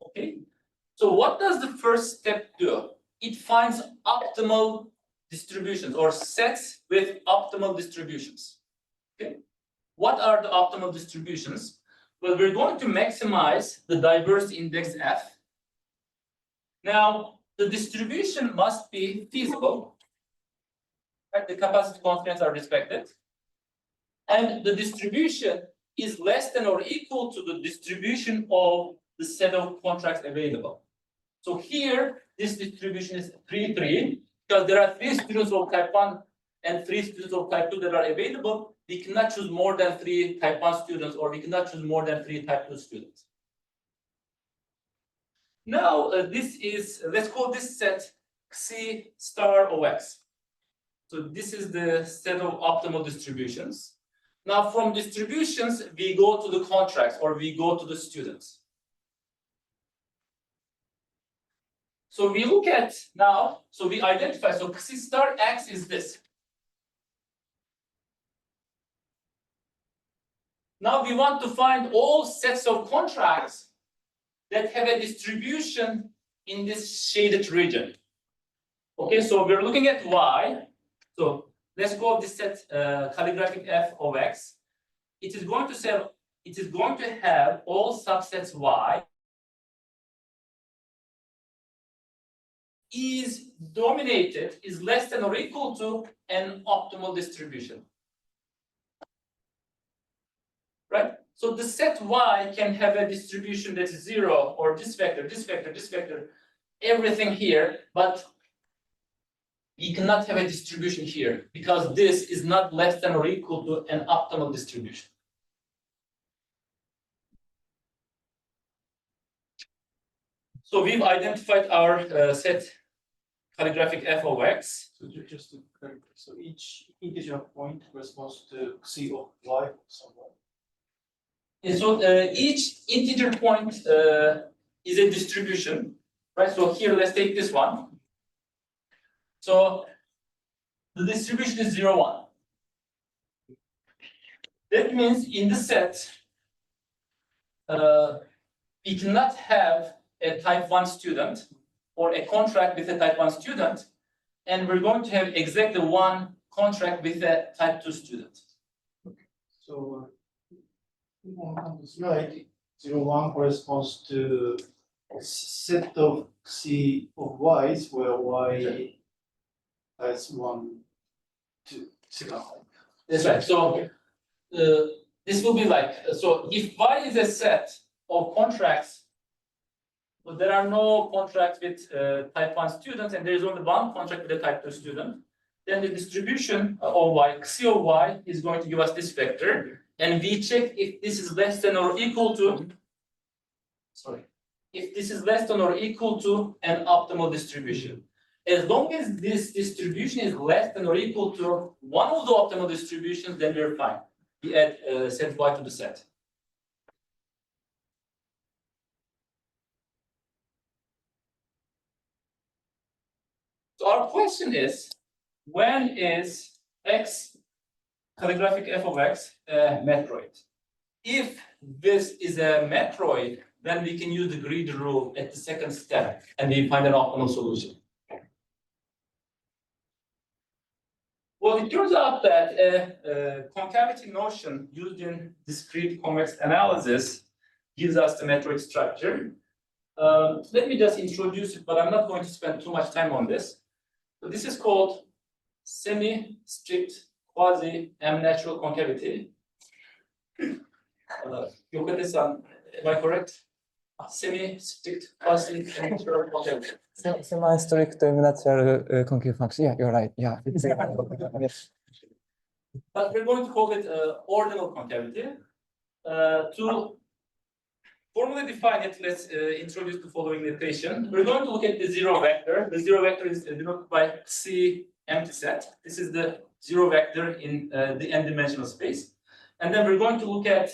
Okay, so what does the first step do? It finds optimal distributions or sets with optimal distributions. Okay, what are the optimal distributions? Well, we're going to maximize the diversity index F. Now, the distribution must be feasible. Right? The capacity constraints are respected. And the distribution is less than or equal to the distribution of the set of contracts available. So here, this distribution is 3-3, because there are 3 students of type 1 and 3 students of type 2 that are available. We cannot choose more than 3 type 1 students, or we cannot choose more than 3 type 2 students. Now, this is, let's call this set C star of X. So this is the set of optimal distributions. Now, from distributions, we go to the contracts, or we go to the students. So we look at now, so we identify, so C star X is this. Now we want to find all sets of contracts that have a distribution in this shaded region. Okay, so we're looking at Y. So let's call this set calligraphic F of X. It is going to have all subsets Y is dominated, is less than or equal to an optimal distribution. Right? So the set Y can have a distribution that is 0, or this vector, this vector, this vector, everything here, but we cannot have a distribution here because this is not less than or equal to an optimal distribution. So we've identified our set calligraphic F of X. So just to clarify, so each integer point corresponds to C of Y somewhere. And so each integer point is a distribution, right? So here, let's take this one. So the distribution is 0, 1. That means in the set, we cannot have a type 1 student or a contract with a type 1 student, and we're going to have exactly one contract with a type 2 student. So on the slide, 0, 1 corresponds to a set of C of Y's where Y has 1, 2, 3. That's right. So this will be like, so if Y is a set of contracts, so there are no contracts with type 1 students, and there is only one contract with a type 2 student, then the distribution of Y, C of Y, is going to give us this vector, and we check if this is less than or equal to, if this is less than or equal to an optimal distribution. As long as this distribution is less than or equal to one of the optimal distributions, then we're fine. We add set y to the set. So our question is, when is x, calligraphic f of x, a matroid? If this is a matroid, then we can use the greedy rule at the second step and we find an optimal solution. Well, it turns out that a concavity notion used in discrete convex analysis gives us the matroid structure. Let me just introduce it, but I'm not going to spend too much time on this. So this is called semi-strict quasi-M-natural concavity. Yokota-san, am I correct? Semi-strict quasi-M-natural concavity. Semi-strict natural concave function. Yeah, you're right. Yeah. Yes. But we're going to call it ordinal concavity. To formally define it, let's introduce the following notation. We're going to look at the zero vector. The zero vector is denoted by C empty set. This is the zero vector in the n-dimensional space. And then we're going to look at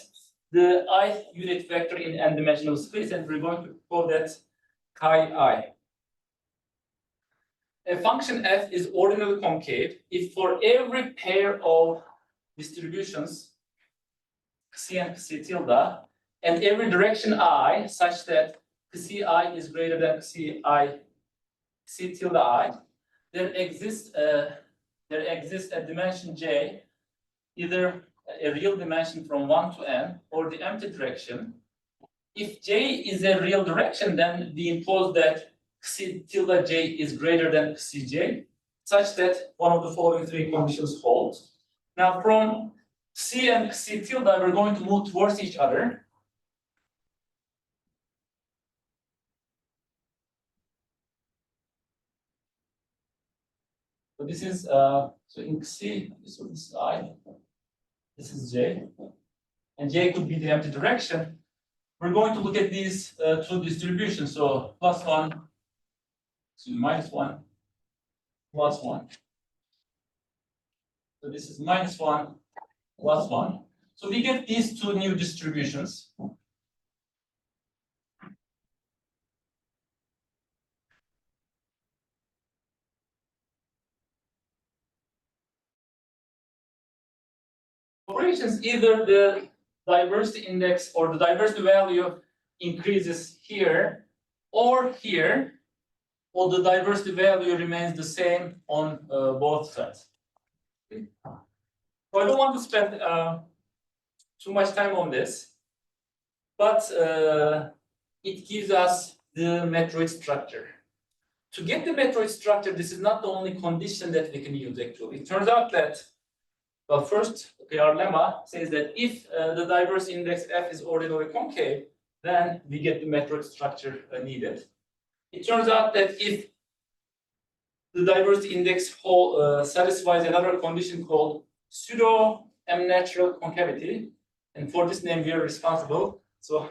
the ith unit vector in n-dimensional space, and we're going to call that chi I. A function f is ordinally concave if for every pair of distributions c and c tilde, and every direction I such that ci is greater than c tilde I, there exists a dimension j, either a real dimension from 1 to n or the empty direction. If j is a real direction, then we impose that c tilde j is greater than cj, such that one of the following three conditions hold. Now from c and c tilde, we're going to move towards each other. So this is so in C, so this is I, this is J, and J could be the empty direction. We're going to look at these two distributions. So +1, so -1, +1. So this is -1, +1. So we get these two new distributions. Operations, either the diversity index or the diversity value increases here or here, or the diversity value remains the same on both sides. So I don't want to spend too much time on this, but it gives us the matroid structure. To get the matroid structure, this is not the only condition that we can use actually. It turns out that, well, first, okay, our lemma says that if the diversity index f is ordinally concave, then we get the matroid structure needed. It turns out that if the diversity index satisfies another condition called pseudo M-natural concavity, and for this name we are responsible. So,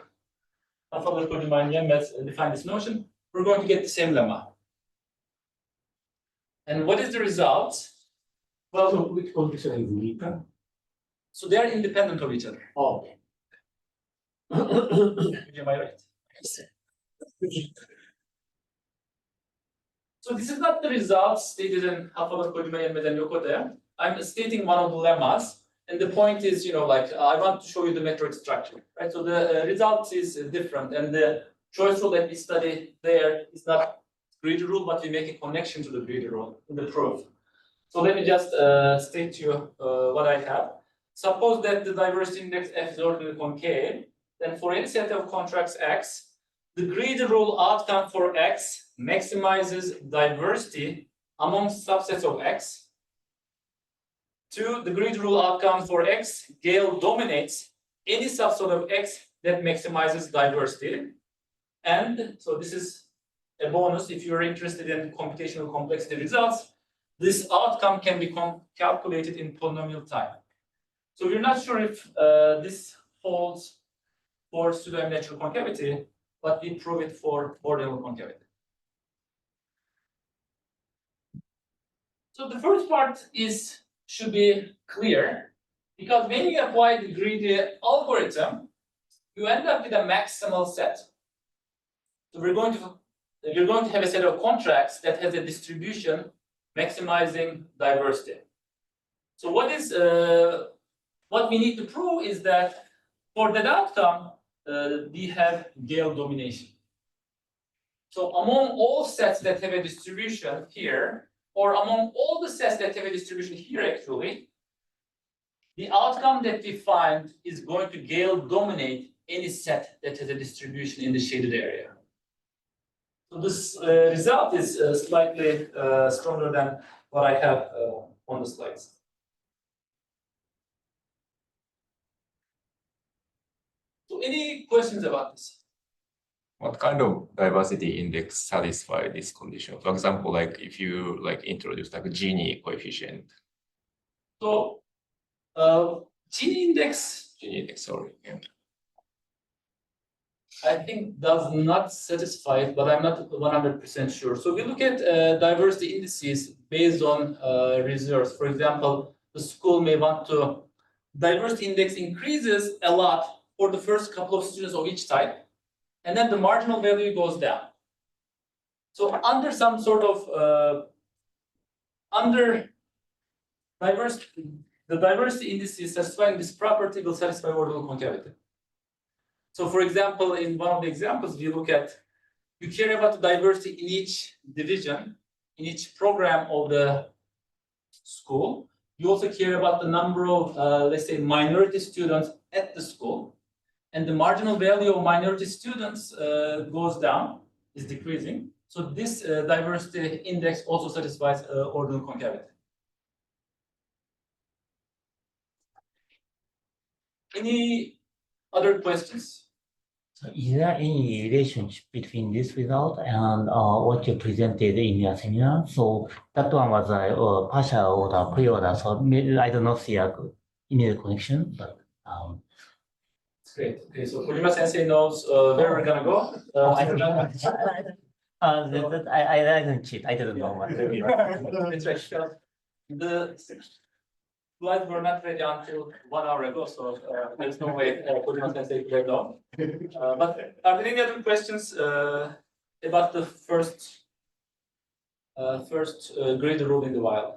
after Bumin Yenmez defined this notion, we're going to get the same lemma. And what is the result? Well, So which condition is weaker? so they are independent of each other. Oh. Am I right? So this is not the results stated in KOJIMA and Yokota. I'm stating one of the lemmas, and the point is, like I want to show you the matroid structure, right? So the result is different, and the choice rule that we study there is not greedy rule, but we make a connection to the greedy rule in the proof. So let me just state to you what I have. Suppose that the diversity index f is ordinally concave, then for any set of contracts x, the greedy rule outcome for x maximizes diversity among subsets of x. 2, the greedy rule outcome for x, Gale dominates any subset of x that maximizes diversity. And so this is a bonus if you're interested in computational complexity results. This outcome can be calculated in polynomial time. So we're not sure if this holds for pseudo-natural concavity, but we prove it for ordinal concavity. So the first part should be clear, because when you apply the greedy algorithm, you end up with a maximal set. So we're going to have a set of contracts that has a distribution maximizing diversity. So what we need to prove is that for that outcome, we have Gale domination. So among all sets that have a distribution here, or among all the sets that have a distribution here actually, the outcome that we find is going to Gale dominate any set that has a distribution in the shaded area. So this result is slightly stronger than what I have on the slides. So any questions about this? What kind of diversity index satisfy this condition? For example, like if you introduce like a Gini coefficient. So Gini index, Sorry. Yeah. I think does not satisfy it, but I'm not 100% sure. So we look at diversity indices based on reserves. For example, the school may want to, diversity index increases a lot for the first couple of students of each type, and then the marginal value goes down. So under some sort of, under diversity, the diversity indices satisfying this property will satisfy ordinal concavity. So for example, in one of the examples, we look at, you care about the diversity in each division, in each program of the school. You also care about the number of, let's say, minority students at the school. And the marginal value of minority students goes down, is decreasing. So this diversity index also satisfies ordinal concavity. Any other questions? So is there any relationship between this result and what you presented in your seminar? So that one was a partial order, pre-order. So maybe I do not see a immediate connection, but. That's great. Okay, so Kojima Sensei knows where we're gonna go. I didn't cheat. I didn't know what. It's right. The slides were not ready until 1 hour ago, so there's no way Kojima Sensei could have known. But are there any other questions about the first grid rule in the wild?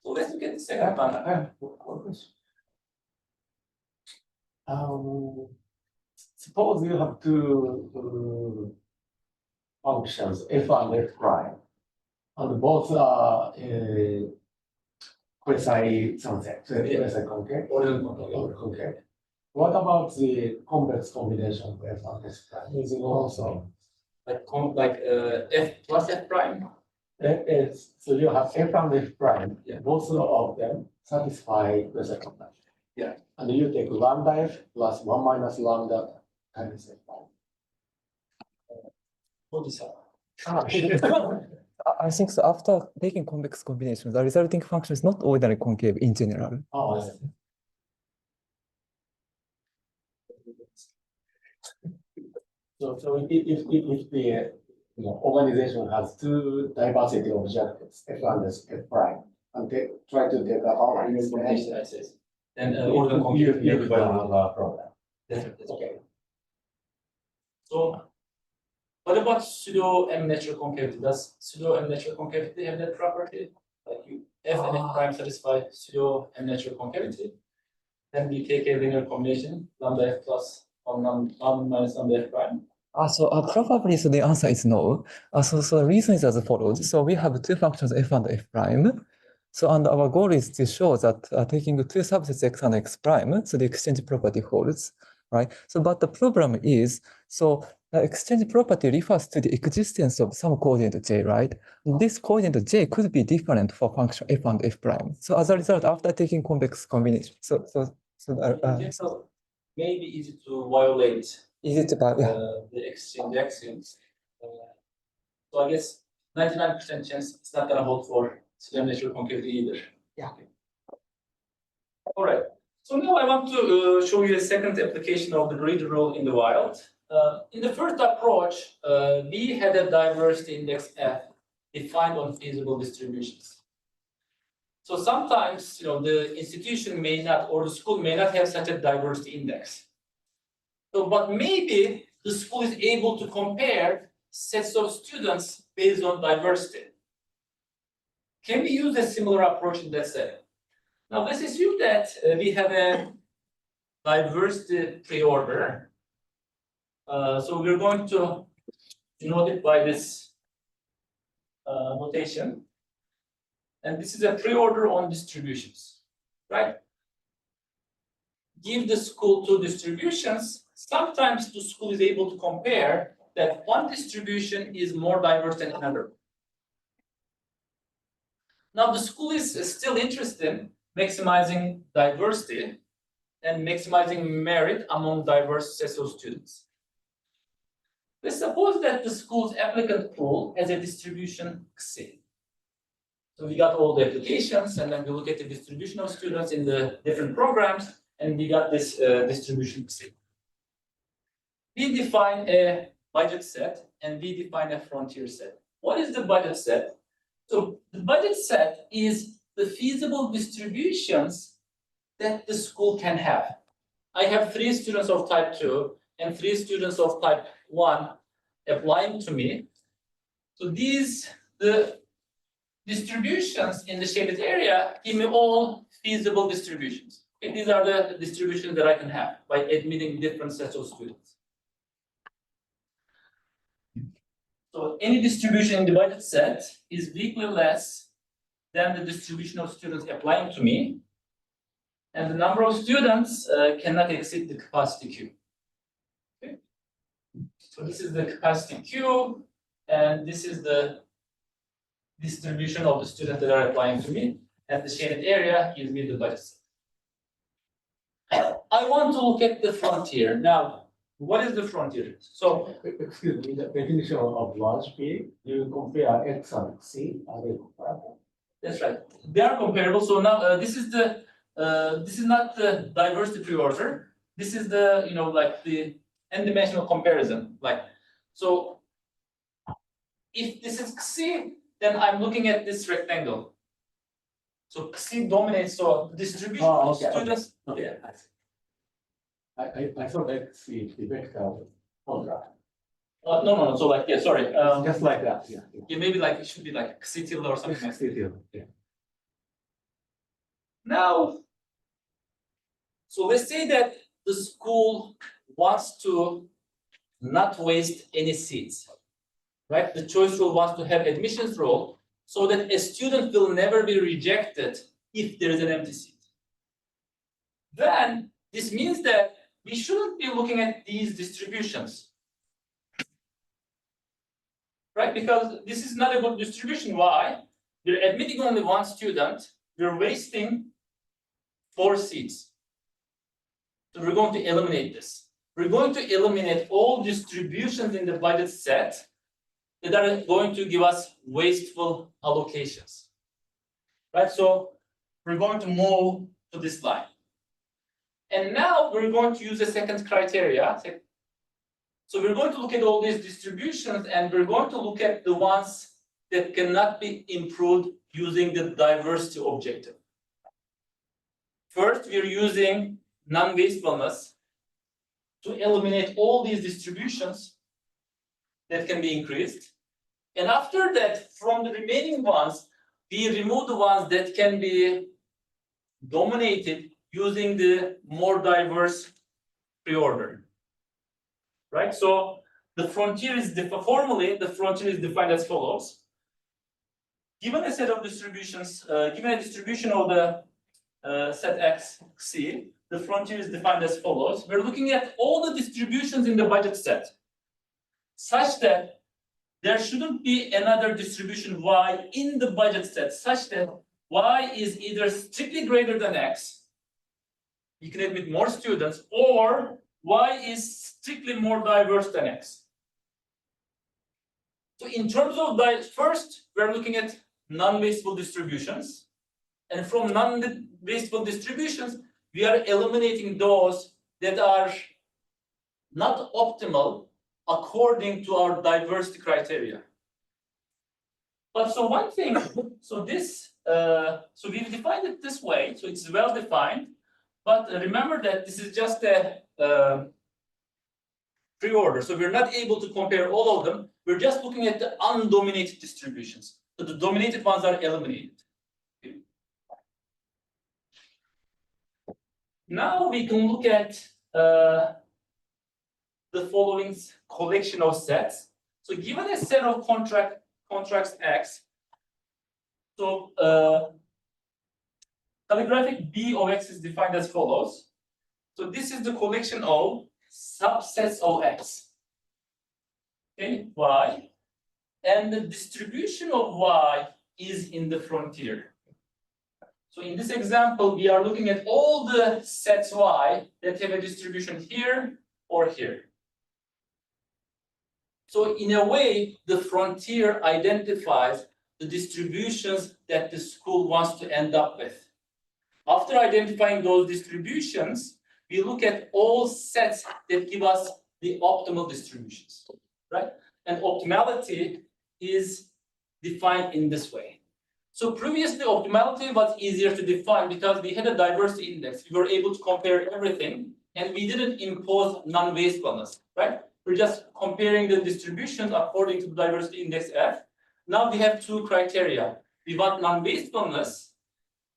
So let's look at the second one. Suppose you have two functions, f and f prime, and both are quasi-sunset, quasi concave. Or concave. What about the convex combination of f and f prime? Is it also Like f plus f prime? so you have f and f prime, Yeah. both of them satisfy quasi concave. Yeah. And you take lambda f plus 1 minus lambda times f prime. What is that? I think so. After taking convex combination, the resulting function is not ordinary concave in general. Oh, I see. So if the organization has two diversity objectives, f and f prime, and they try to take a harmonious combination, Then you will have a problem. Okay. So what about pseudo M natural concavity? Does pseudo M natural concavity have that property? Like f and f prime satisfy pseudo M natural concavity? Then we take a linear combination, lambda f plus 1 minus lambda f prime. Probably so the answer is no. So the reason is as follows. So we have two functions f and f prime. So and our goal is to show that taking two subsets x and x prime, so the exchange property holds, right? So but the problem is, so the exchange property refers to the existence of some coordinate j, right? This coordinate j could be different for function f and f prime. So as a result, after taking convex combination, so maybe easy to violate the exchange axioms. So I guess 99% chance it's not gonna hold for pseudo natural concavity either. Yeah. All right. So now I want to show you a second application of the grid rule in the wild. In the first approach, we had a diversity index f defined on feasible distributions. So sometimes, the institution may not, or the school may not have such a diversity index. So, but maybe the school is able to compare sets of students based on diversity. Can we use a similar approach in that setting? Now, let's assume that we have a diversity pre-order. So we're going to denote it by this notation. And this is a pre-order on distributions, right? Give the school two distributions. Sometimes the school is able to compare that one distribution is more diverse than another. Now, the school is still interested in maximizing diversity and maximizing merit among diverse sets of students. Let's suppose that the school's applicant pool has a distribution Xi. So we got all the applications, and then we look at the distribution of students in the different programs, and we got this distribution Xi. We define a budget set, and we define a frontier set. What is the budget set? So the budget set is the feasible distributions that the school can have. I have 3 students of type 2 and 3 students of type 1 applying to me. So the distributions in the shaded area give me all feasible distributions. Okay, these are the distributions that I can have by admitting different sets of students. So any distribution in the budget set is weakly less than the distribution of students applying to me. And the number of students cannot exceed the capacity Q. Okay. So this is the capacity Q, and this is the distribution of the students that are applying to me. And the shaded area gives me the budget set. I want to look at the frontier. Now, what is the frontier? So, Excuse me, the definition of large P, you compare X and C, are they comparable? that's right. They are comparable. So now this is not the diversity pre-order. This is the like the n-dimensional comparison. Like so, if this is Xi, then I'm looking at this rectangle. So Xi dominates. So distribution of students. Okay. Yeah. I thought X is the vector contract. No. So like sorry. Just like that, yeah. Yeah, maybe like it should be like Xi tilde or something like that. Yeah. Now, so let's say that the school wants to not waste any seats, right? The choice rule wants to have admissions rule so that a student will never be rejected if there is an empty seat. Then this means that we shouldn't be looking at these distributions, right? Because this is not a good distribution. Why? We're admitting only one student. We're wasting 4 seats. So we're going to eliminate this. We're going to eliminate all distributions in the budget set that are going to give us wasteful allocations. Right? So we're going to move to this line. And now we're going to use a second criteria. So we're going to look at all these distributions, and we're going to look at the ones that cannot be improved using the diversity objective. First, we're using non-wastefulness to eliminate all these distributions that can be increased. And after that, from the remaining ones, we remove the ones that can be dominated using the more diverse pre-order. Right? So the frontier is formally the frontier is defined as follows. Given a set of distributions, given a distribution of the set X, Xi, the frontier is defined as follows. We're looking at all the distributions in the budget set such that there shouldn't be another distribution Y in the budget set such that Y is either strictly greater than X, you can admit more students, or Y is strictly more diverse than X. So in terms of first, we're looking at non-wasteful distributions. And from non-wasteful distributions, we are eliminating those that are not optimal according to our diversity criteria. But so one thing, so this, so we've defined it this way, so it's well defined. But remember that this is just a pre-order, so we're not able to compare all of them. We're just looking at the undominated distributions. So the dominated ones are eliminated. Now we can look at the following collection of sets. So given a set of contracts X, so calligraphic B of X is defined as follows. So this is the collection of subsets of X. Okay, Y. And the distribution of Y is in the frontier. So in this example, we are looking at all the sets Y that have a distribution here or here. So in a way, the frontier identifies the distributions that the school wants to end up with. After identifying those distributions, we look at all sets that give us the optimal distributions, right? And optimality is defined in this way. So previously, optimality was easier to define because we had a diversity index. We were able to compare everything, and we didn't impose non-wastefulness, right? We're just comparing the distributions according to the diversity index F. Now we have two criteria. We want non-wastefulness,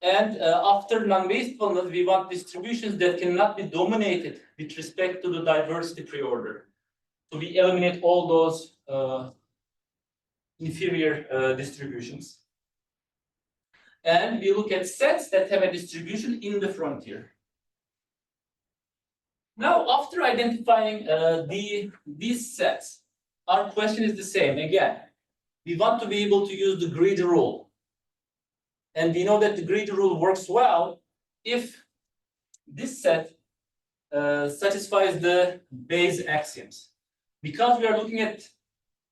and after non-wastefulness, we want distributions that cannot be dominated with respect to the diversity preorder. So we eliminate all those inferior distributions. And we look at sets that have a distribution in the frontier. Now, after identifying these sets, our question is the same. Again, we want to be able to use the greedy rule. And we know that the greedy rule works well if this set satisfies the Bayes axioms. Because we are looking at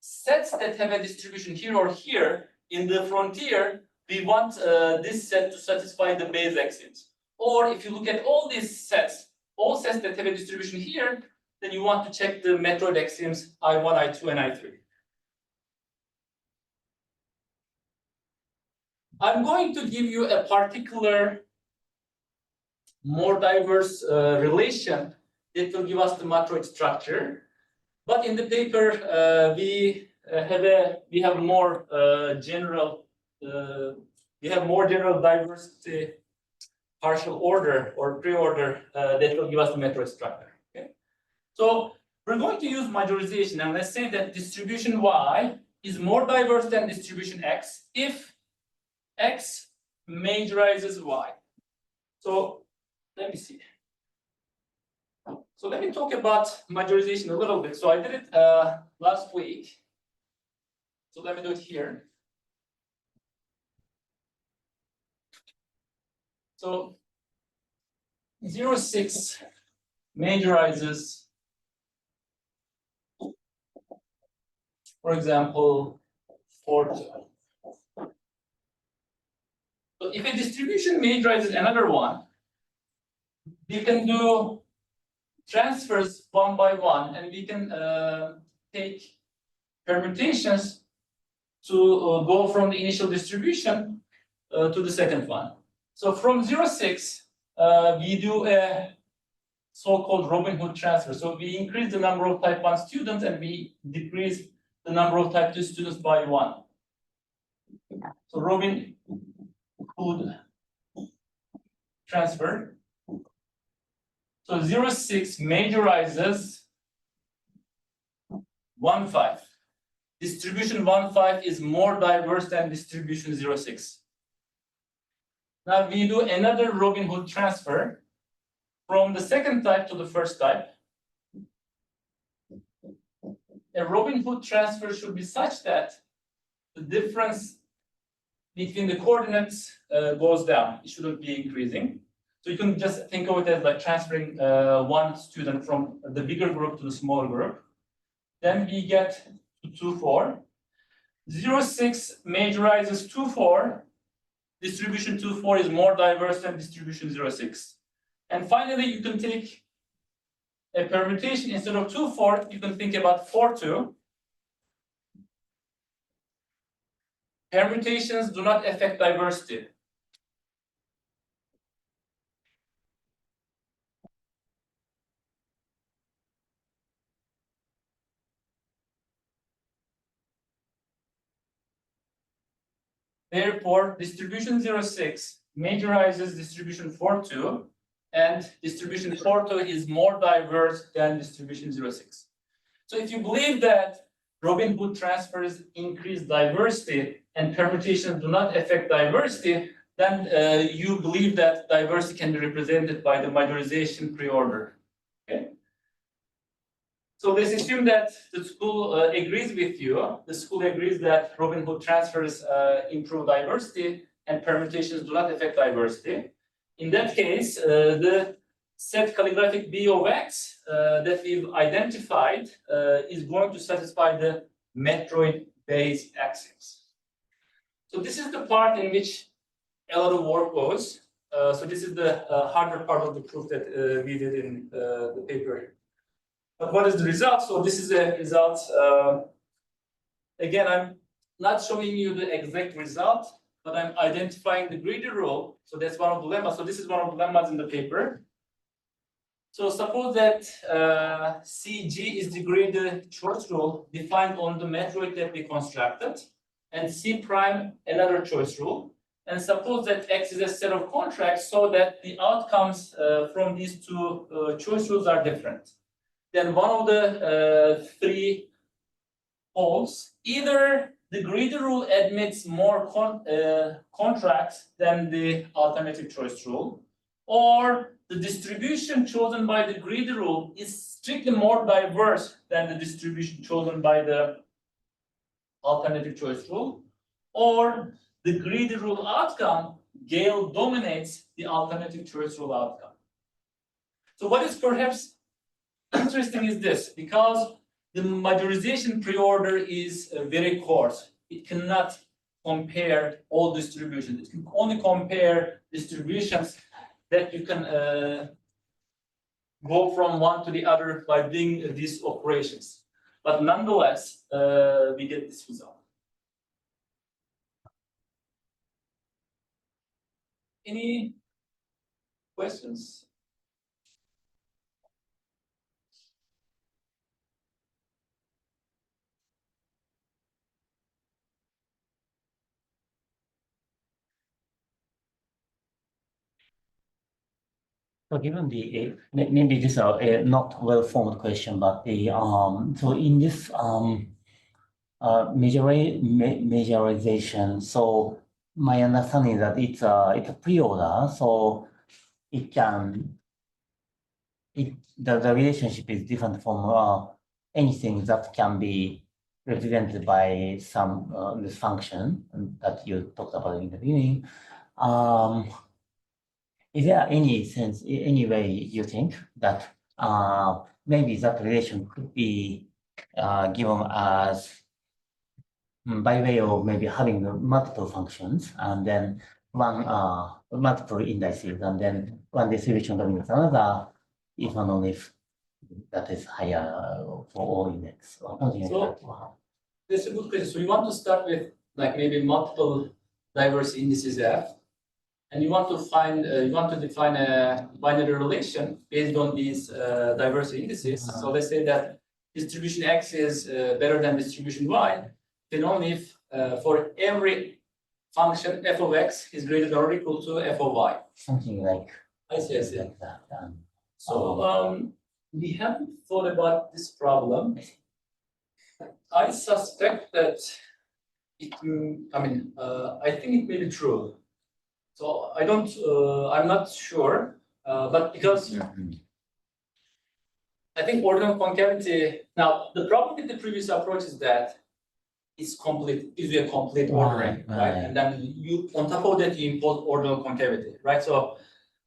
sets that have a distribution here or here in the frontier, we want this set to satisfy the Bayes axioms. Or if you look at all these sets, all sets that have a distribution here, then you want to check the Matroid axioms I1, I2, and I3. I'm going to give you a particular, more diverse relation that will give us the Matroid structure. But in the paper, we have more general diversity partial order or pre-order that will give us the Matroid structure. Okay, so we're going to use majorization, and let's say that distribution Y is more diverse than distribution X if X majorizes Y. So let me see. So let me talk about majorization a little bit. So I did it last week. So let me do it here. So 0.6 majorizes, for example, 4.2. So if a distribution majorizes another one, we can do transfers one by one, and we can take permutations to go from the initial distribution to the second one. So from 0.6, we do a so-called Robin Hood transfer. So we increase the number of type 1 students and we decrease the number of type 2 students by 1. So Robin Hood transfer. So 0.6 majorizes 1.5. Distribution 1.5 is more diverse than distribution 0.6. Now we do another Robin Hood transfer from the second type to the first type. A Robin Hood transfer should be such that the difference between the coordinates goes down. It shouldn't be increasing. So you can just think of it as like transferring one student from the bigger group to the smaller group. Then we get to 2.4. 0.6 majorizes 2.4. Distribution 2.4 is more diverse than distribution 0.6. And finally, you can take a permutation. Instead of 2.4, you can think about 4.2. permutations do not affect diversity. Therefore, distribution 06 majorizes distribution 42, and distribution 42 is more diverse than distribution 06. So if you believe that Robin Hood transfers increase diversity and permutations do not affect diversity, then you believe that diversity can be represented by the majorization preorder. Okay? So let's assume that the school agrees with you. The school agrees that Robin Hood transfers improve diversity and permutations do not affect diversity. In that case, the set calligraphic B of X that we've identified is going to satisfy the Matroid base axis. So this is the part in which a lot of work goes. So this is the harder part of the proof that we did in the paper. But what is the result? So this is the result. Again, I'm not showing you the exact result, but I'm identifying the greedy rule. So that's one of the lemmas. So this is one of the lemmas in the paper. So suppose that CG is the greedy choice rule defined on the Matroid that we constructed, and C prime another choice rule. And suppose that X is a set of contracts so that the outcomes from these two choice rules are different. Then one of the three holds. Either the greedy rule admits more contracts than the alternative choice rule, or the distribution chosen by the greedy rule is strictly more diverse than the distribution chosen by the alternative choice rule, or the greedy rule outcome Gale dominates the alternative choice rule outcome. So what is perhaps interesting is this, because the majorization preorder is very coarse. It cannot compare all distributions. It can only compare distributions that you can go from one to the other by doing these operations. But nonetheless, we get this result. Any questions? So given the maybe this is a not well formed question, but the so in this majorization, so my understanding is that it's a pre-order, so it can the relationship is different from anything that can be represented by some this function that you talked about in the beginning. Is there any sense, any way you think that maybe that relation could be given as by way of maybe having multiple functions and then one multiple indices and then one distribution dominates another, if and only if that is higher for all index or something like that. That's a good question. So you want to start with like maybe multiple diverse indices F, and you want to find, you want to define a binary relation based on these diverse indices. So let's say that distribution X is better than distribution Y, then only if for every function f of X is greater than or equal to f of Y. Something like I see. like that. So we haven't thought about this problem. I suspect that it, I mean, I think it may be true. So I don't, I'm not sure, but because I think ordinal concavity, now the problem with the previous approach is that it's complete, is a complete ordering, right? And then you, on top of that, you impose ordinal concavity, right? So,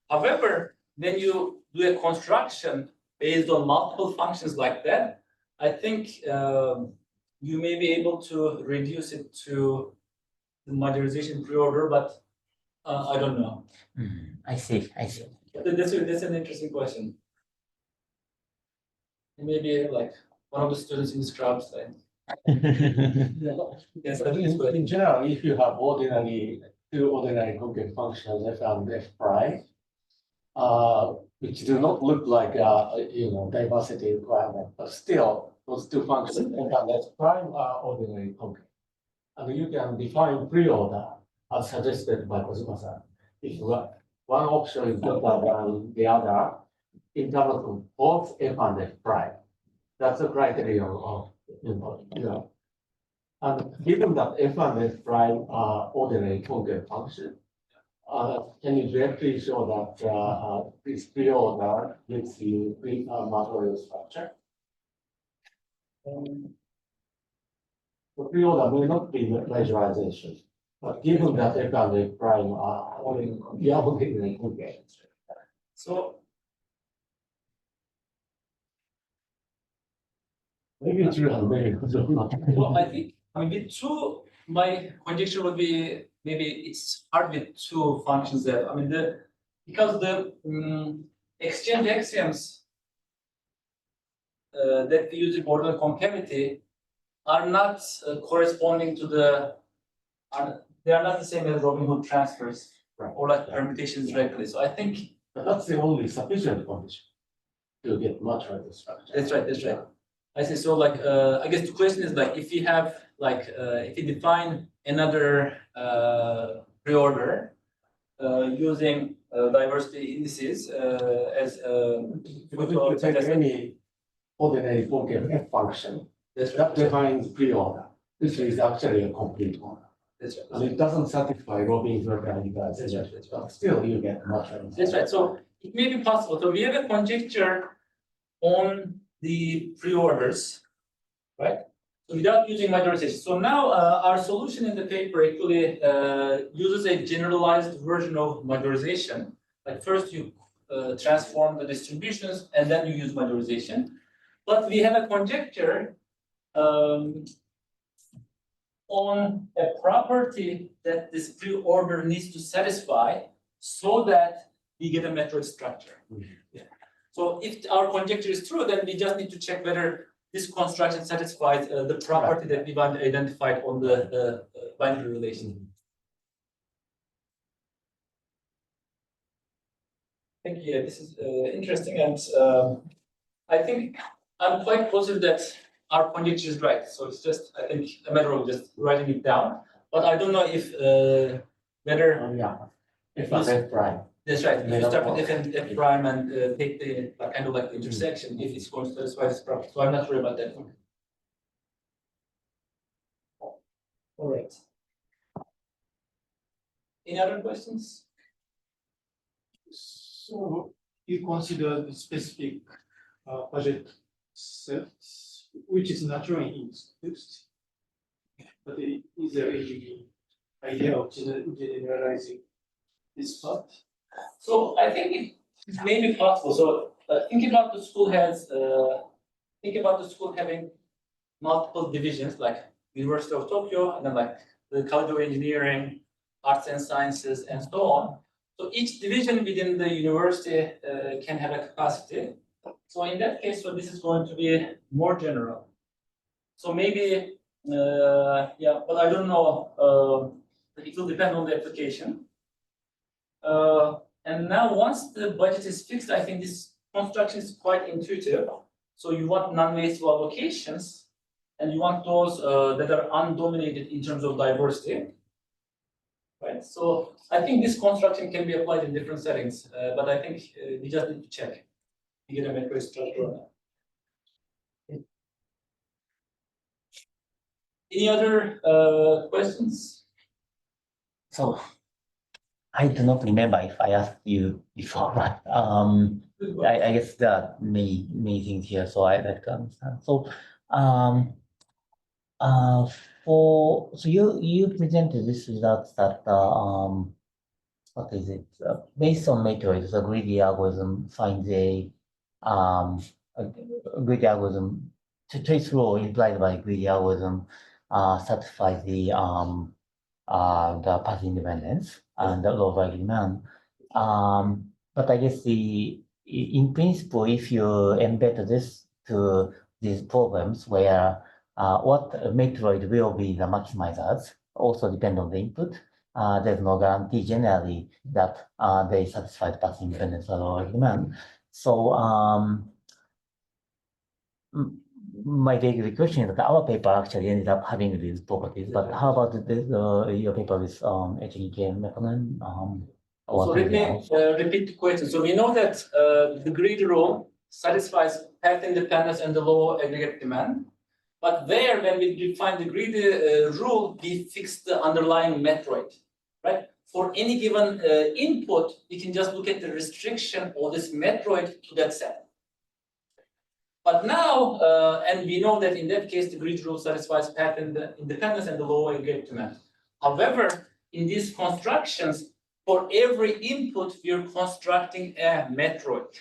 however, when you do a construction based on multiple functions like that, I think you may be able to reduce it to the majorization preorder, but I don't know. I see. That's an interesting question. Maybe like one of the students in Scrubs, like, Yes, In general, if you have two ordinary concave functions, f and f prime, which do not look like, diversity requirement, but still, those two functions, f and f prime are ordinary concave. And you can define pre-order as suggested by KOJIMA-san. If one option is better than the other, in terms of both f and f prime. That's the criterion of, And given that f and f prime are ordinary concave function, can you directly show that this pre-order gives you Matroid structure? The pre-order may not be measurization, but given that f and f prime are ordinary concave. So Maybe it's real, maybe it's not. well, I think, with two, my conjecture would be maybe it's hard with two functions there. Because the exchange axioms that we use in order concavity are not corresponding to they are not the same as Robin Hood transfers Right. or like permutations directly. So I think But that's the only sufficient condition to get Matroid structure. that's right. I see. So I guess the question is if you have if you define another preorder using diversity indices as Because if you take any ordinary concave f function, that's that right. defines pre-order. This is actually a complete order. That's right. And it doesn't satisfy Robin's organization, but still you get Matroid. That's right. So it may be possible. So we have a conjecture on the preorders, right? So without using majorization. So now our solution in the paper actually uses a generalized version of majorization. Like first you transform the distributions and then you use majorization. But we have a conjecture on a property that this preorder needs to satisfy so that we get a Matroid structure. Yeah. So if our conjecture is true, then we just need to check whether this construction satisfies the property that we want to identify on the binary relation. I think, yeah, this is interesting, and I think I'm quite positive that our conjecture is right. So it's just, I think, a matter of just writing it down. But I don't know if whether F and f prime. that's right. If you start with f and f prime and take the kind of like the intersection, if it's going to satisfy this property. So I'm not sure about that. All right. Any other questions? So you consider the specific budget sets, which is naturally introduced. But is there any idea of generalizing this part? So I think it may be possible. So think about the school having multiple divisions like University of Tokyo and then like the College of Engineering, Arts and Sciences, and so on. So each division within the university can have a capacity. So in that case, so this is going to be more general. So maybe, yeah, but I don't know. It will depend on the application. And now once the budget is fixed, I think this construction is quite intuitive. So you want non-wasteful allocations, and you want those that are undominated in terms of diversity. Right. So I think this construction can be applied in different settings, but I think we just need to check to get a Matroid structure. Any other questions? So I do not remember if I asked you before, but I guess there are many things here, so I'd like to understand. So so you presented this results that what is it? Based on Matroids, the greedy algorithm finds a greedy algorithm to trace rule implied by greedy algorithm satisfies the path independence and the low value demand. But I guess in principle, if you embed this to these problems where what Matroid will be the maximizers also depend on the input. There's no guarantee generally that they satisfy the path independence or demand. So my basic question is that our paper actually ended up having these properties, but how about your paper with HEK mechanism? Or So let me repeat the question. So we know that the greedy rule satisfies path independence and the low aggregate demand. But there, when we define the greedy rule, we fix the underlying Matroid, right? For any given input, we can just look at the restriction of this Matroid to that set. But now, and we know that in that case, the greedy rule satisfies path independence and the low aggregate demand. However, in these constructions, for every input, we are constructing a Matroid.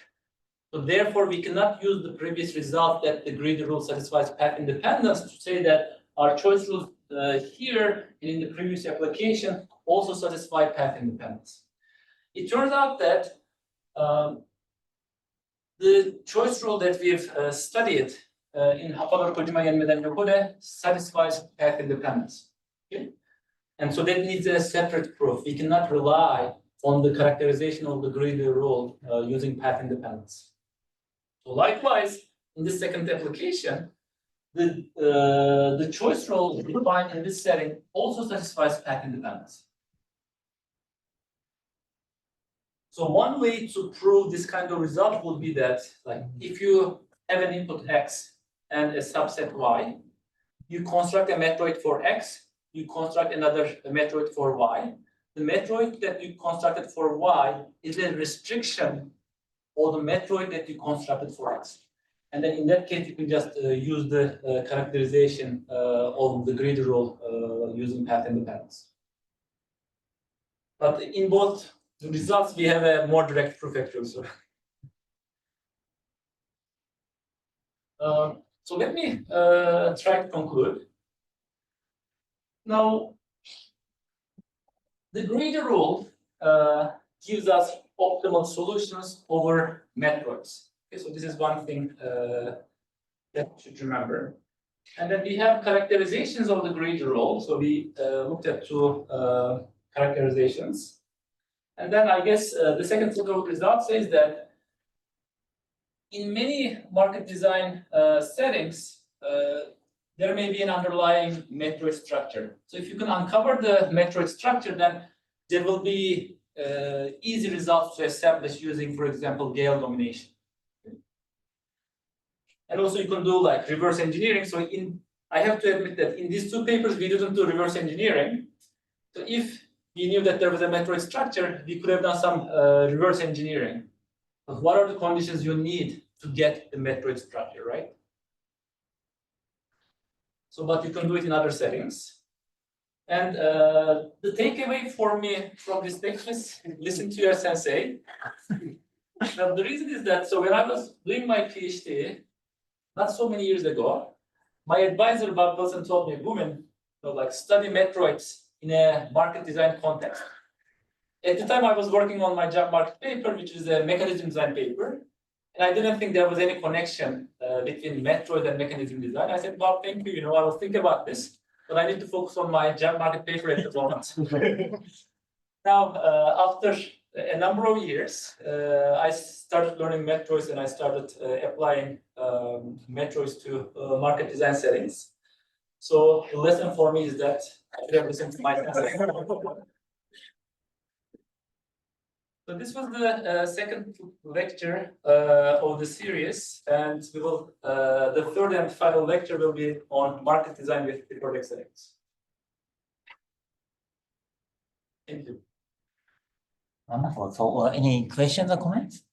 So therefore, we cannot use the previous result that the greedy rule satisfies path independence to say that our choice rules here and in the previous application also satisfy path independence. It turns out that the choice rule that we've studied in KOJIMA, Yenmez, and Yokode satisfies path independence. Okay? And so that needs a separate proof. We cannot rely on the characterization of the greedy rule using path independence. So likewise, in this second application, the choice rule defined in this setting also satisfies path independence. So one way to prove this kind of result would be that, like, if you have an input X and a subset Y, you construct a Matroid for X, you construct another Matroid for Y. The Matroid that you constructed for Y is a restriction or the Matroid that you constructed for X. And then in that case, you can just use the characterization of the greedy rule using path independence. But in both the results, we have a more direct proof actually. So let me try to conclude. Now, the greedy rule gives us optimal solutions over Matroids. Okay, so this is one thing that you should remember. And then we have characterizations of the greedy rule. So we looked at two characterizations. And then I guess the second set of results says that in many market design settings, there may be an underlying Matroid structure. So if you can uncover the Matroid structure, then there will be easy results to establish using, for example, Gale domination. And also you can do like reverse engineering. So I have to admit that in these two papers, we didn't do reverse engineering. So if we knew that there was a Matroid structure, we could have done some reverse engineering. But what are the conditions you need to get the Matroid structure, right? So, but you can do it in other settings. And the takeaway for me from this lecture is listen to your sensei. Now, the reason is that, so when I was doing my PhD, not so many years ago, my advisor, Bob Wilson, told me, Bumin, like study Matroids in a market design context. At the time, I was working on my job market paper, which is a mechanism design paper. And I didn't think there was any connection between Matroid and mechanism design. I said, Bob, thank you. I will think about this, but I need to focus on my job market paper at the moment. Now, after a number of years, I started learning Matroids and I started applying Matroids to market design settings. So the lesson for me is that I should have listened to my sensei. So this was the second lecture of the series, and we will the third and final lecture will be on market design with periodic settings. Thank you. Wonderful. So any questions or comments?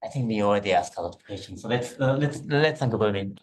I think we already asked a lot of questions. So let's thank Bumin.